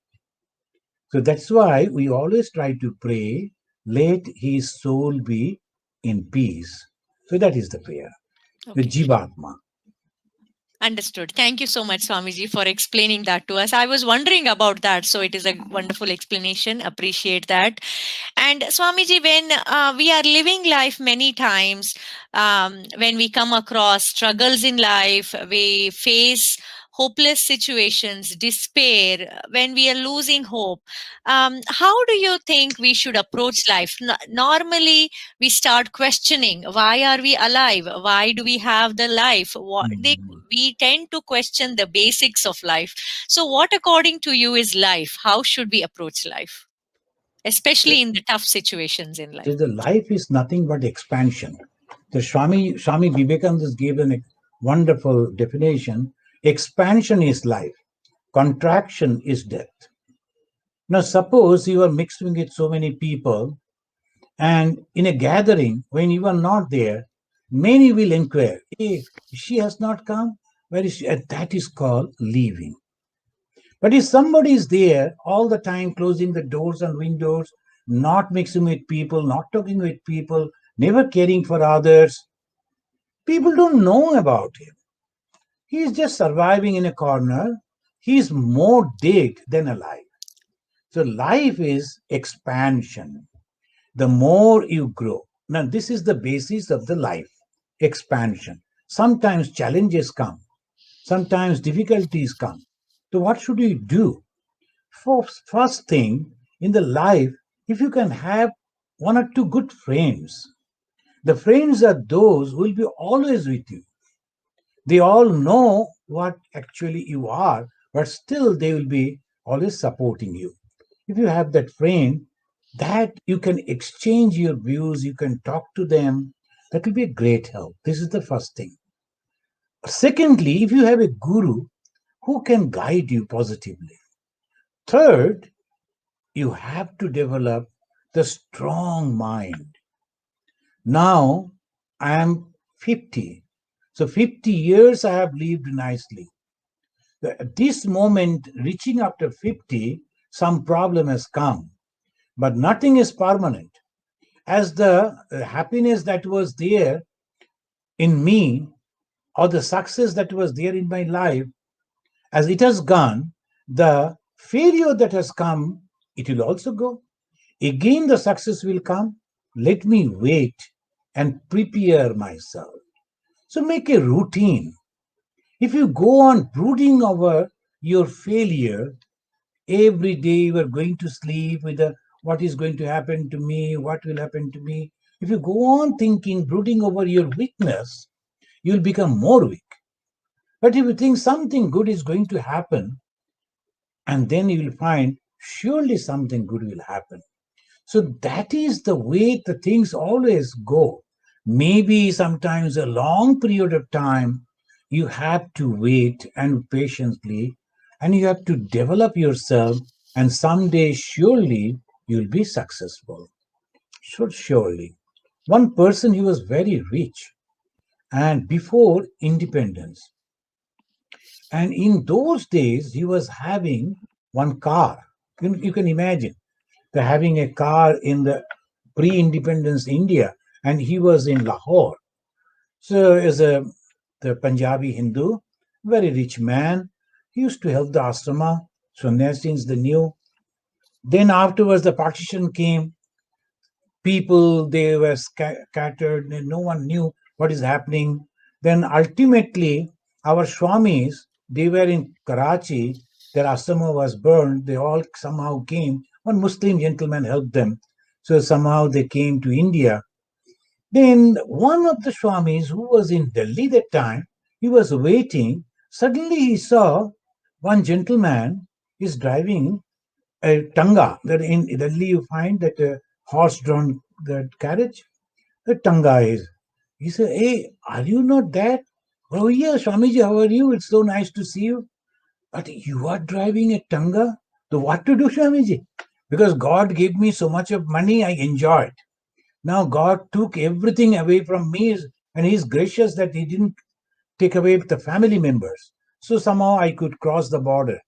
So that's why we always try to pray, let his soul be in peace. So that is the prayer, the Okay. Jivatma. Understood. Thank you so much, Swamiji, for explaining that to us. I was wondering about that, so it is a wonderful explanation. Appreciate that. And Swamiji, when we are living life many times, when we come across struggles in life, we face hopeless situations, despair, when we are losing hope, how do you think we should approach life? Normally, we start questioning, why are we alive? Why do we have the life? We tend to question the basics of life. So, what, according to you, is life? How should we approach life, especially in the tough situations in life? So the life is nothing but expansion. The Swami Vivekananda gave a wonderful definition. Expansion is life. Contraction is death. Now, suppose you are mixing with so many people, and in a gathering, when you are not there, many will inquire, hey, she has not come. Where is she? And that is called leaving. But if somebody is there all the time, closing the doors and windows, not mixing with people, not talking with people, never caring for others, people don't know about him. He is just surviving in a corner. He is more dead than alive. So life is expansion. The more you grow. Now, this is the basis of the life expansion. Sometimes challenges come, sometimes difficulties come. So, what should you do? First thing in the life, if you can have one or two good friends, the friends are those who will be always with you. They all know what actually you are, but still they will be always supporting you. If you have that friend, that you can exchange your views, you can talk to them, that will be a great help. This is the first thing. Secondly, if you have a guru who can guide you positively. Third, you have to develop the strong mind. Now I am 50. So 50 years I have lived nicely. At this moment, reaching after 50, some problem has come. But nothing is permanent. As the happiness that was there in me, or the success that was there in my life, as it has gone, the failure that has come, it will also go. Again, the success will come. Let me wait and prepare myself. So make a routine. If you go on brooding over your failure, every day you are going to sleep with a what is going to happen to me, what will happen to me. If you go on thinking, brooding over your weakness, you'll become more weak. But if you think something good is going to happen, and then you will find surely something good will happen. So that is the way the things always go. Maybe sometimes a long period of time you have to wait and patiently, and you have to develop yourself, and someday surely you'll be successful. Surely. One person, he was very rich and before independence. And in those days, he was having one car. You can imagine the having a car in the pre-independence India, and he was in Lahore. So, as a the Punjabi Hindu, very rich man, he used to help the ashrama. Sannyasis they knew. Then afterwards, the partition came. People they were scattered. And no one knew what is happening. Then ultimately, our Swamis they were in Karachi. Their ashrama was burned. They all somehow came. One Muslim gentleman helped them. So somehow they came to India. Then one of the Swamis who was in Delhi that time, he was waiting. Suddenly he saw one gentleman is driving a tanga. That in Delhi you find that horse-drawn that carriage. The tanga is. He said, "Hey, are you not that?" "Oh yeah, Swamiji, how are you? It's so nice to see you." "But you are driving a tanga. So what to do, Swamiji?" "Because God gave me so much of money, I enjoy it. Now God took everything away from me, and He's gracious that He didn't take away the family members. So somehow I could cross the border.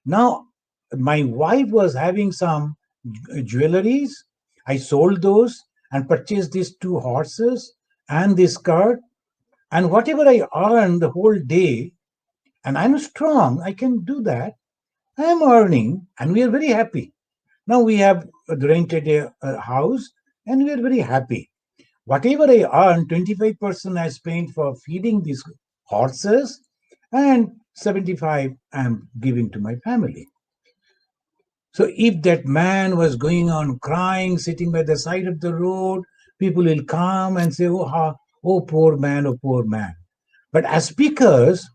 Now my wife was having some jewelries. I sold those and purchased these two horses and this cart. And whatever I earned the whole day, and I'm strong, I can do that. I am earning, and we are very happy. Now we have rented a house, and we are very happy. Whatever I earn, 25% I spent for feeding these horses, and 75 I'm giving to my family. So if that man was going on crying, sitting by the side of the road, people will come and say, oh poor man, oh poor man. But as speakers,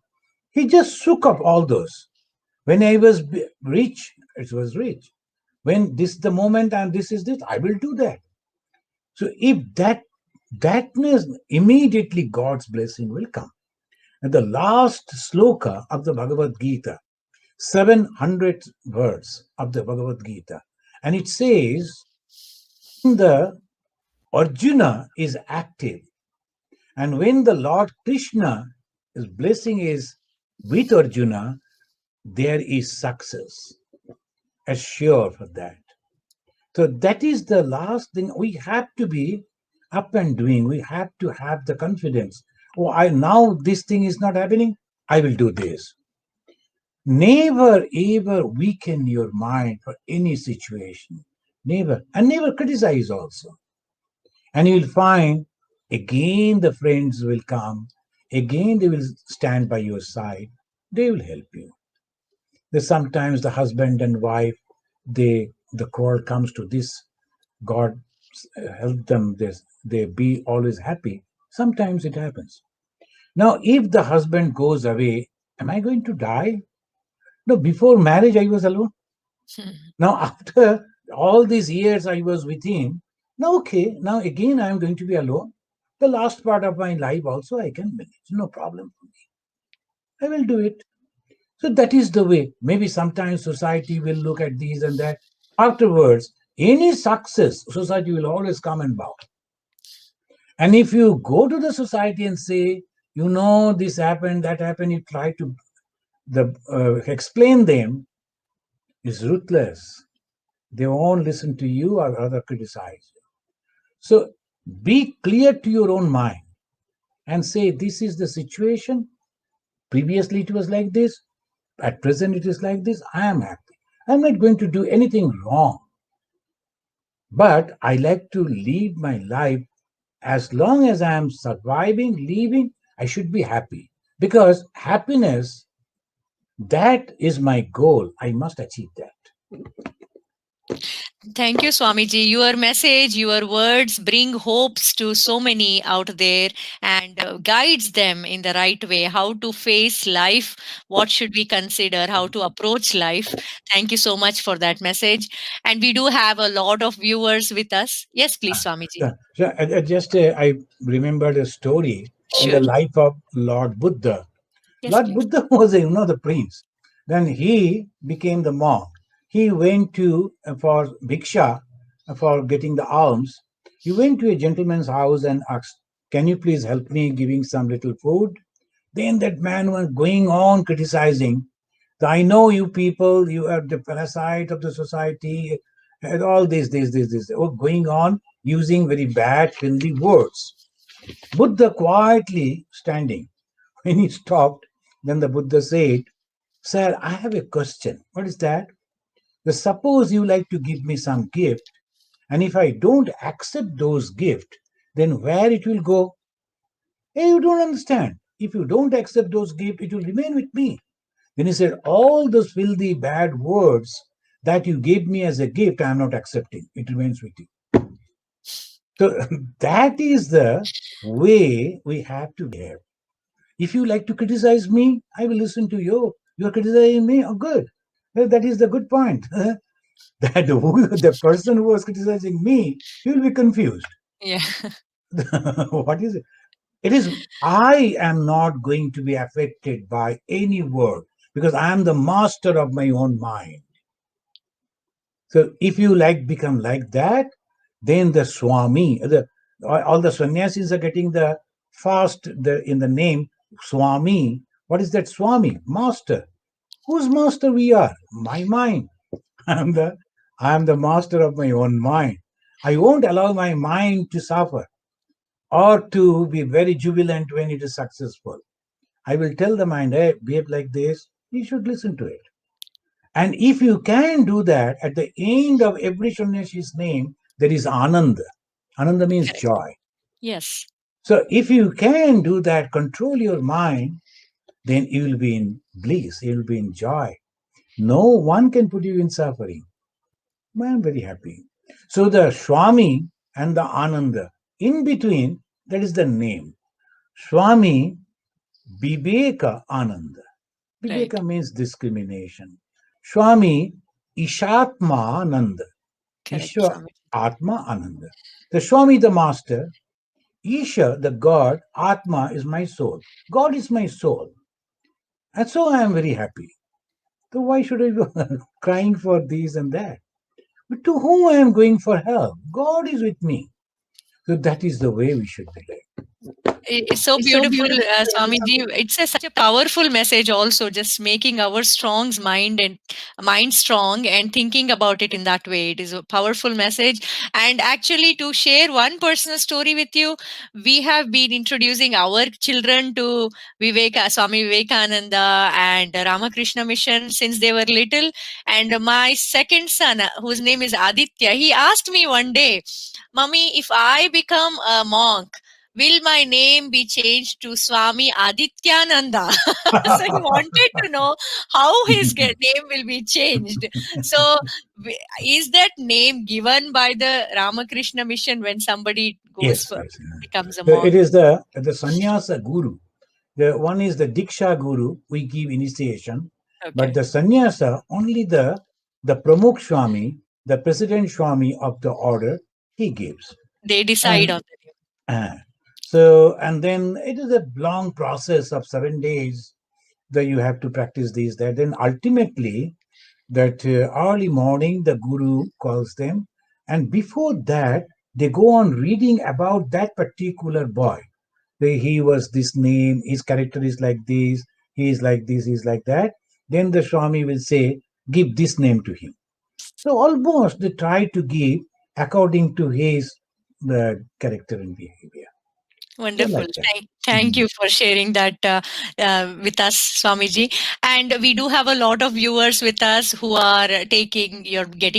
he just shook up all those. When I was rich, it was rich. When this the moment and this is this, I will do that. So if that means immediately God's blessing will come. And the last sloka of the Bhagavad Gita, 700 words of the Bhagavad Gita, and it says, when the Arjuna is active, and when the Lord Krishna, his blessing is with Arjuna, there is success. Assure for that. So that is the last thing. We have to be up and doing. We have to have the confidence. Oh, I now this thing is not happening. I will do this. Never ever weaken your mind for any situation. Never. And never criticize also. And you will find again the friends will come. Again they will stand by your side. They will help you. There's sometimes the husband and wife, the quarrel comes to this. God help them. They be always happy. Sometimes it happens. Now, if the husband goes away, am I going to die? No, before marriage, I was alone. Now, after all these years I was with him, now, okay, now again I am going to be alone. The last part of my life also I can manage. No problem for me. I will do it. So that is the way. Maybe sometimes society will look at these and that. Afterwards, any success, society will always come and bow. And if you go to the society and say, this happened, that happened, you try to explain them, is ruthless. They won't listen to you or rather criticize you. So be clear to your own mind and say, this is the situation. Previously it was like this. At present it is like this. I am happy. I'm not going to do anything wrong. But I like to live my life. As long as I am surviving, living, I should be happy. Because happiness, that is my goal. I must achieve that. Thank you, Swamiji. Your message, your words bring hopes to so many out there and guides them in the right way. How to face life, what should we consider, how to approach life. Thank you so much for that message. And we do have a lot of viewers with us. Yes, please, Swamiji. I remembered a story in the Sure. life of Lord Buddha. Yes, Lord please. Buddha was, the prince. Then he became the monk. He went to for bhiksha, for getting the alms. He went to a gentleman's house and asked, "Can you please help me giving some little food?" Then that man was going on criticizing. I know you people, you are the parasite of the society, and all this. Oh, going on using very bad, filthy words. Buddha quietly standing. When he stopped, then the Buddha said, "Sir, I have a question." "What is that?" "Suppose you like to give me some gift, and if I don't accept those gifts, then where it will go?" "Hey, you don't understand. If you don't accept those gifts, it will remain with me." Then he said, "All those filthy bad words that you gave me as a gift, I am not accepting. It remains with you." So that is the way we have to behave. If you like to criticize me, I will listen to you. You are criticizing me? Oh, good. Well, that is the good point. The person who was criticizing me, he will be confused. Yeah. What is it? It is, I am not going to be affected by any word because I am the master of my own mind. So if you like become like that, then the Swami, all the sannyasis are getting the fast in the name Swami. What is that Swami? Master. Whose master we are? My mind. I'm the I'm the master of my own mind. I won't allow my mind to suffer or to be very jubilant when it is successful. I will tell the mind, hey, behave like this. You should listen to it. And if you can do that, at the end of every Sanyasi's name, there is Ananda. Ananda means Correct. joy. Yes. So if you can do that, control your mind, then you will be in bliss, you will be in joy. No one can put you in suffering. I am very happy. So the Swami and the Ananda, in between, that is the name. Swami Viveka Ananda. Right. Viveka means discrimination. Swami Ishatmananda. Correct, Ishwa Swamiji. Atma Ananda. The Swami, the master, Isha, the God, Atma is my soul. God is my soul. And so I am very happy. So why should I be crying for this and that? But to whom I am going for help? God is with me. So that is the way we should be It's so beautiful, Swamiji. It's such a powerful message. Also, just making our strong mind strong and thinking about it in that way. It is a powerful message. And actually, to share one personal story with you, we have been introducing our children to Swami Vivekananda and Ramakrishna Mission since they were little. And my second son, whose name is Aditya, he asked me one day, "Mummy, if I become a monk, will my name be changed to Swami Adityananda?" So he wanted to know how his there. name will be changed. So is that name given by the Ramakrishna Mission when somebody goes Yes, for yes. becomes a It monk? is the sannyasa guru. The one is the diksha guru. We give initiation, but Okay, the sannyasa only the pramukh swami, the president swami of the order, he gives. they decide And on the name. uh, so and then it is a long process of 7 days that you have to practice these. That then ultimately that early morning the guru calls them, and before that they go on reading about that particular boy. He was this name, his character is like this, he is like this, he is like that. Then the Swami will say, give this name to him. So almost they try to give according to his character and behavior. So Wonderful. like that. Thank Mhm. you for sharing that with us, Swamiji. And we do have a lot of viewers with us who are getting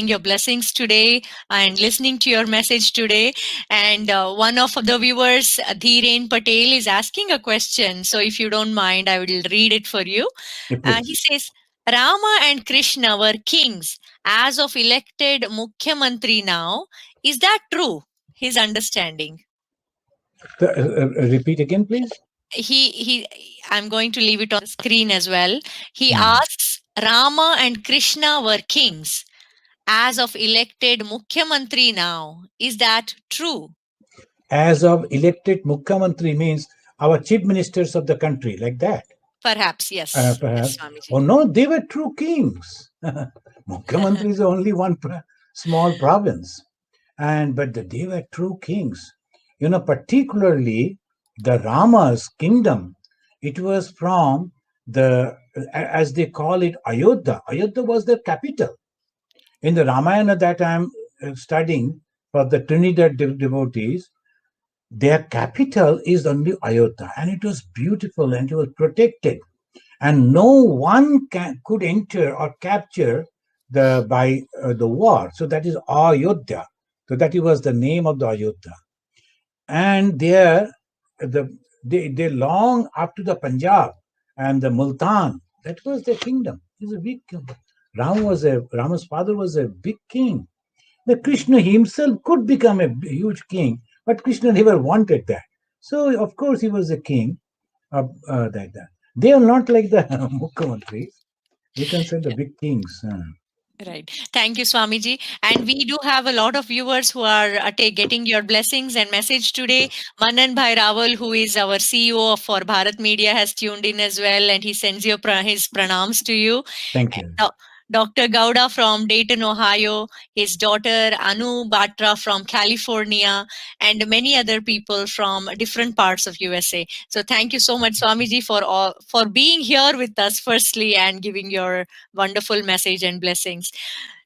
your blessings today and listening to your message today. And one of the viewers, Dhiren Patel, is asking a question. So if you don't mind, I will read it for you. Yeah, He please. says, Rama and Krishna were kings. as of elected Mukhyamantri now. Is that true? His understanding. Repeat again, please. He I'm going to leave it on the screen as well. He Hmm. asks, Rama and Krishna were kings. As of elected Mukhyamantri now. Is that true? As of elected Mukhyamantri means our chief ministers of the country, like that. Perhaps, yes. Yes, Perhaps. Swamiji. Oh no, they were true kings. Mukhyamantri is only one small province, and but they were true kings. Particularly the Rama's kingdom. It was from the, as they call it, Ayodhya. Ayodhya was the capital. In the Ramayana that I am studying for the Trinidad devotees, their capital is only Ayodhya, and it was beautiful and it was protected, and no one could enter or capture by the war. So that is Ayodhya. So that was the name of the Ayodhya, and there they long up to the Punjab and the Multan. That was their kingdom. It was a big kingdom. Rama's father was a big king. The Krishna himself could become a huge king, but Krishna never wanted that. So of course he was a king of that. They are not like the Mukhyamantris. You can say the big kings. Right. Thank you, Swamiji. And we do have a lot of viewers who are getting your blessings and message today. Manan Bhai Rawal, who is our CEO for Bharat Media, has tuned in as well, and he sends your his pranams to you. Thank you. Dr. Gowda from Dayton, Ohio, his daughter Anu Batra from California, and many other people from different parts of USA. So thank you so much, Swamiji, for being here with us firstly and giving your wonderful message and blessings.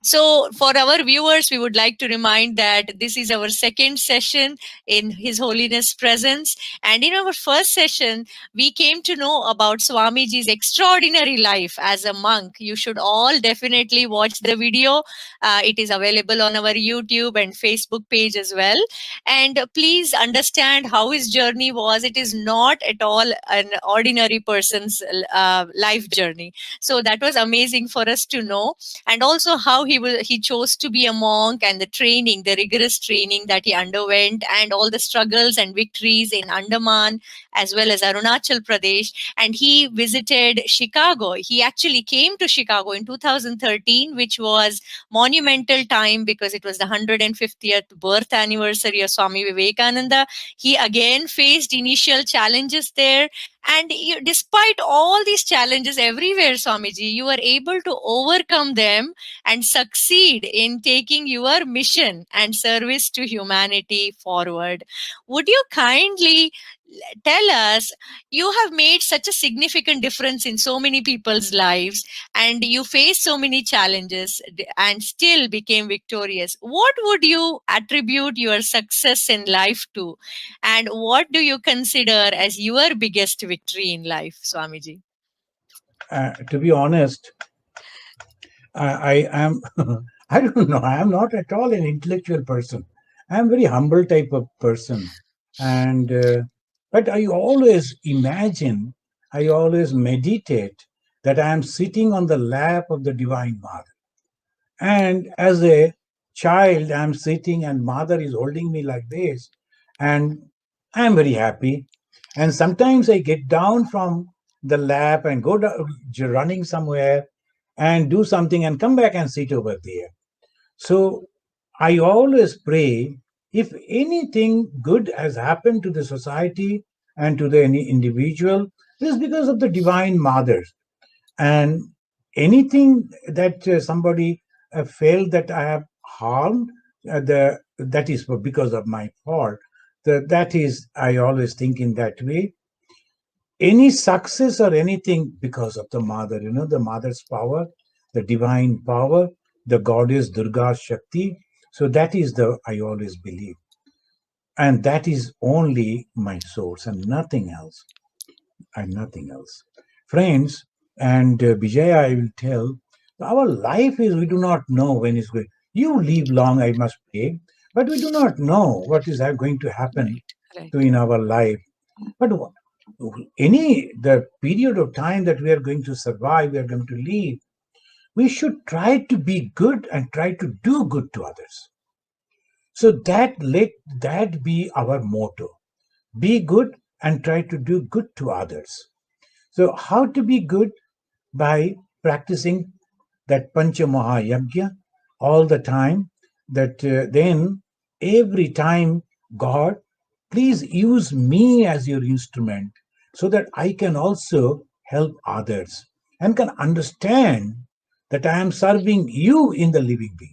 So, for our viewers, we would like to remind that this is our second session in His Holiness presence. And in our first session, we came to know about Swamiji's extraordinary life as a monk. You should all definitely watch the video. It is available on our YouTube and Facebook page as well. And please understand how his journey was. It is not at all an ordinary person's life journey. So, that was amazing for us to know, and also how he chose to be a monk, and the rigorous training that he underwent, and all the struggles and victories in Andaman as well as Arunachal Pradesh. And he visited Chicago. He actually came to Chicago in 2013, which was monumental time because it was the 150th birth anniversary of Swami Vivekananda. He again faced initial challenges there, and despite all these challenges everywhere, Swamiji, you were able to overcome them and succeed in taking your mission and service to humanity forward. Would you kindly tell us, you have made such a significant difference in so many people's lives, and you faced so many challenges and still became victorious. What would you attribute your success in life to, and what do you consider as your biggest victory in life, Swamiji? To be honest, I am, I don't know, I am not at all an intellectual person. I am very humble type of person. And, but I always imagine, I always meditate that I am sitting on the lap of the Divine Mother. And as a child, I'm sitting and Mother is holding me like this. And I'm very happy. And sometimes I get down from the lap and go running somewhere and do something and come back and sit over there. So I always pray, if anything good has happened to the society and to the any individual, it is because of the Divine Mother. And anything that somebody felt that I have harmed, that is because of my fault. That is, I always think in that way. Any success or anything because of the mother, the mother's power, the divine power, the goddess Durga Shakti. So that is the, I always believe. And that is only my source and nothing else. And nothing else. Friends, and Vijaya, I will tell, our life is, we do not know when it's going. You live long, I must pray, but we do not know what is going to happen Right. to in our life. But the period of time that we are going to survive, we are going to live, we should try to be good and try to do good to others. So that let that be our motto. Be good and try to do good to others. So how to be good? By practicing that Pancha Mahayagya all the time. That then every time, God, please use me as your instrument so that I can also help others and can understand that I am serving you in the living beings.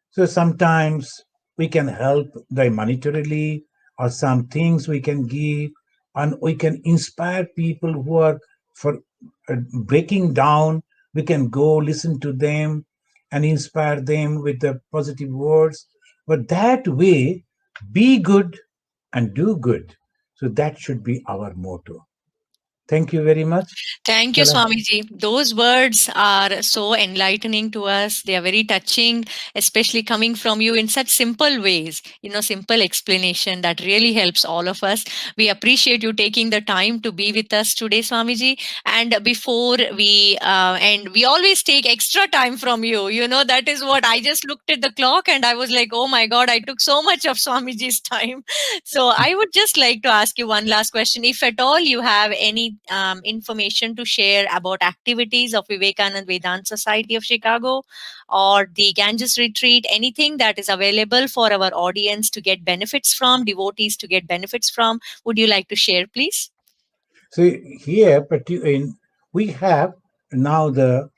So sometimes we can help by monetarily, or some things we can give, and we can inspire people who are for breaking down. We can go listen to them and inspire them with the positive words. But that way, be good and do good. So that should be our motto. Thank you very much. Thank you, Shall I? Swamiji. Those words are so enlightening to us. They are very touching, especially coming from you in such simple ways, simple explanation that really helps all of us. We appreciate you taking the time to be with us today, Swamiji. And before we always take extra time from you. That is what I just looked at the clock and I was like, oh my God, I took so much of Swamiji's time. So I would just like to ask you one last question. If at all you have any information to share about activities of Vivekananda Vedanta Society of Chicago or the Ganges Retreat, anything that is available for our audience to get benefits from, devotees to get benefits from, would you like to share, please? So here, we have now the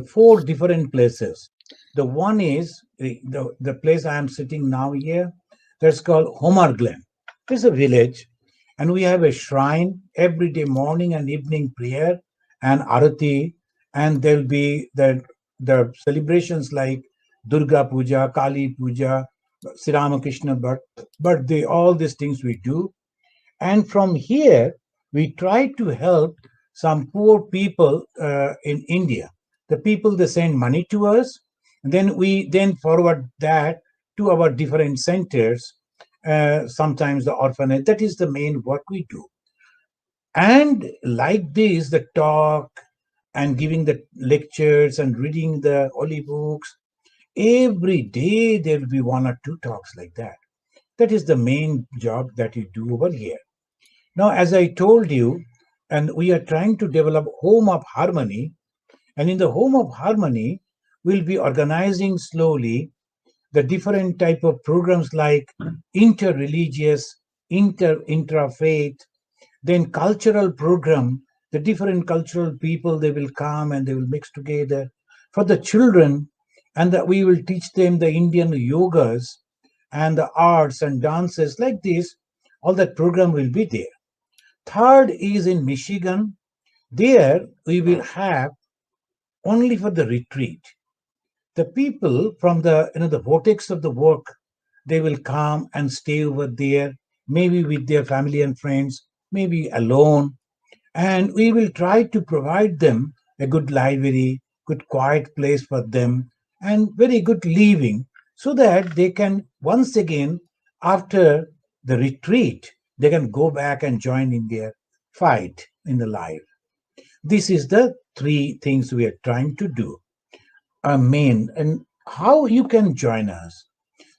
four different places. The one is the place I am sitting now here. That's called Homer Glen. It's a village, and we have a shrine every day, morning and evening prayer and arati, and there'll be the celebrations like Durga Puja, Kali Puja, Sri Ramakrishna, but they all these things we do, and from here we try to help some poor people in India. The people, they send money to us, and then we then forward that to our different centers, sometimes the orphanage. That is the main work we do. And like this, the talk and giving the lectures and reading the holy books, every day there will be one or two talks like that. That is the main job that we do over here. Now, as I told you, and we are trying to develop Home of Harmony, and in the Home of Harmony, we'll be organizing slowly the different type of programs like inter-religious, intra-faith, then cultural program. The different cultural people, they will come and they will mix together for the children, and that we will teach them the Indian yogas and the arts and dances like this. All that program will be there. Third is in Michigan. There we will have only for the retreat. The people from the vortex of the work, they will come and stay over there, maybe with their family and friends, maybe alone, and we will try to provide them a good library, good quiet place for them, and very good living, so that they can once again, after the retreat, they can go back and join in their fight in the life. This is the three things we are trying to do. Main, and how you can join us.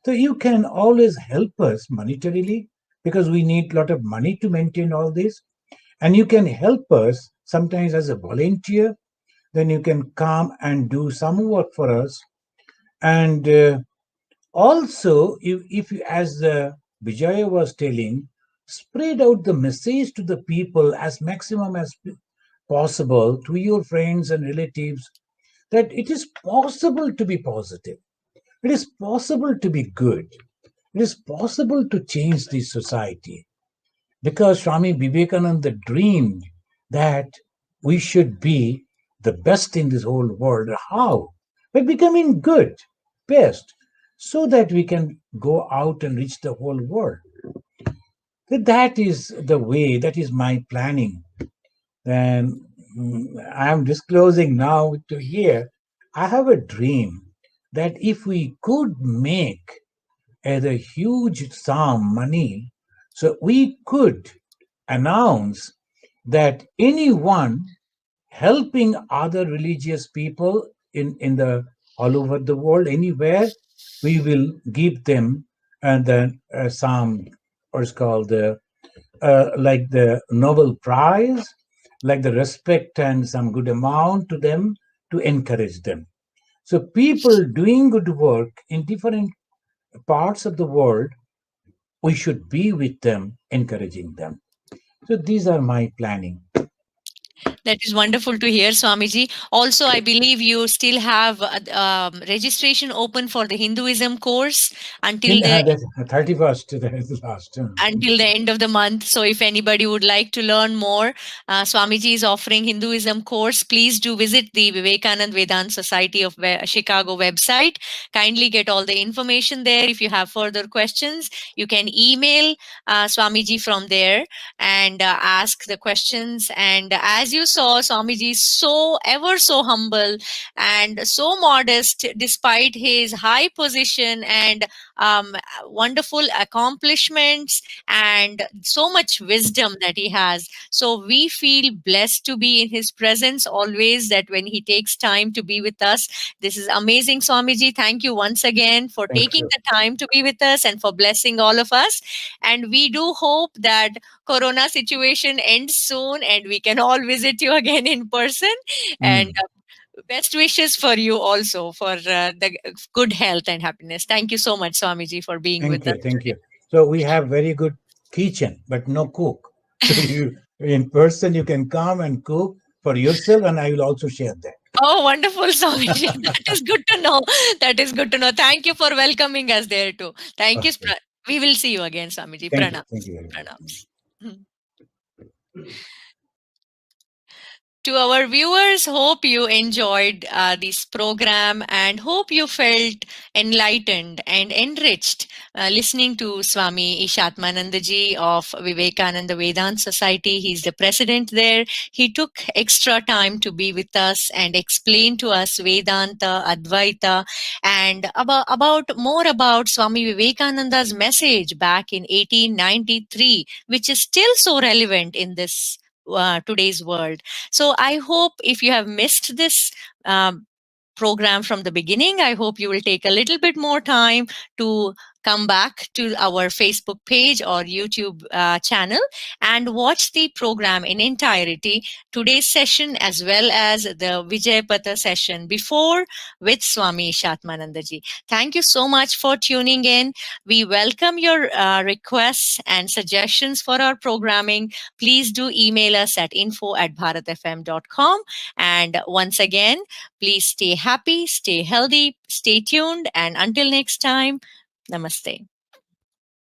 So you can always help us monetarily, because we need a lot of money to maintain all this, and you can help us sometimes as a volunteer. Then you can come and do some work for us. And also, if you, as Vijaya was telling, spread out the message to the people as maximum as possible to your friends and relatives, that it is possible to be positive, it is possible to be good, it is possible to change the society. Because Swami Vivekananda dreamed that we should be the best in this whole world. How? By becoming good, best, so that we can go out and reach the whole world. That is the way, that is my planning. And I am disclosing now to here, I have a dream that if we could make a huge sum money, so we could announce that anyone helping other religious people in the all over the world, anywhere. We will give them and then some what's called the like the Nobel Prize, like the respect and some good amount to them to encourage them. So people doing good work in different parts of the world, we should be with them, encouraging them. So these are my planning. That is wonderful to hear, Swamiji. Also, I believe you still have registration open for the Hinduism course until the That's 31st, that is the last. until the end of the month. So, if anybody would like to learn more, Swamiji is offering Hinduism course. Please do visit the Vivekananda Vedanta Society of Chicago website. Kindly get all the information there. If you have further questions, you can email Swamiji from there and ask the questions. And as you saw, Swamiji is so ever so humble and so modest, despite his high position and wonderful accomplishments and so much wisdom that he has. So we feel blessed to be in his presence always, that when he takes time to be with us. This is amazing, Swamiji. Thank you once again for Thank taking you. the time to be with us and for blessing all of us. And we do hope that corona situation ends soon and we can all visit you again in person. And Mm. best wishes for you also for the good health and happiness. Thank you so much, Swamiji, for being Thank with us you. Thank today. you. So we have very good kitchen, but no cook. So you in person you can come and cook for yourself, and I will also share that. Oh, wonderful, Swamiji. That is good to know. That is good to know. Thank you for welcoming us there too. Thank you. Okay. We will see you again, Swamiji. Thank you. Thank Pranams. you very much. Pranams. To our viewers, hope you enjoyed this program and hope you felt enlightened and enriched listening to Swami Ishatmanandaji of Vivekananda Vedanta Society. He's the president there. He took extra time to be with us and explain to us Vedanta, Advaita, and about more about Swami Vivekananda's message back in 1893, which is still so relevant in this today's world. So I hope if you have missed this program from the beginning, I hope you will take a little bit more time to come back to our Facebook page or YouTube channel and watch the program in entirety, today's session as well as the Vijayapatha session before with Swami Shatmanandaji. Thank you so much for tuning in. We welcome your requests and suggestions for our programming. Please do email us at info@bharatfm.com. And once again, please stay happy, stay healthy, stay tuned, and until next time, namaste.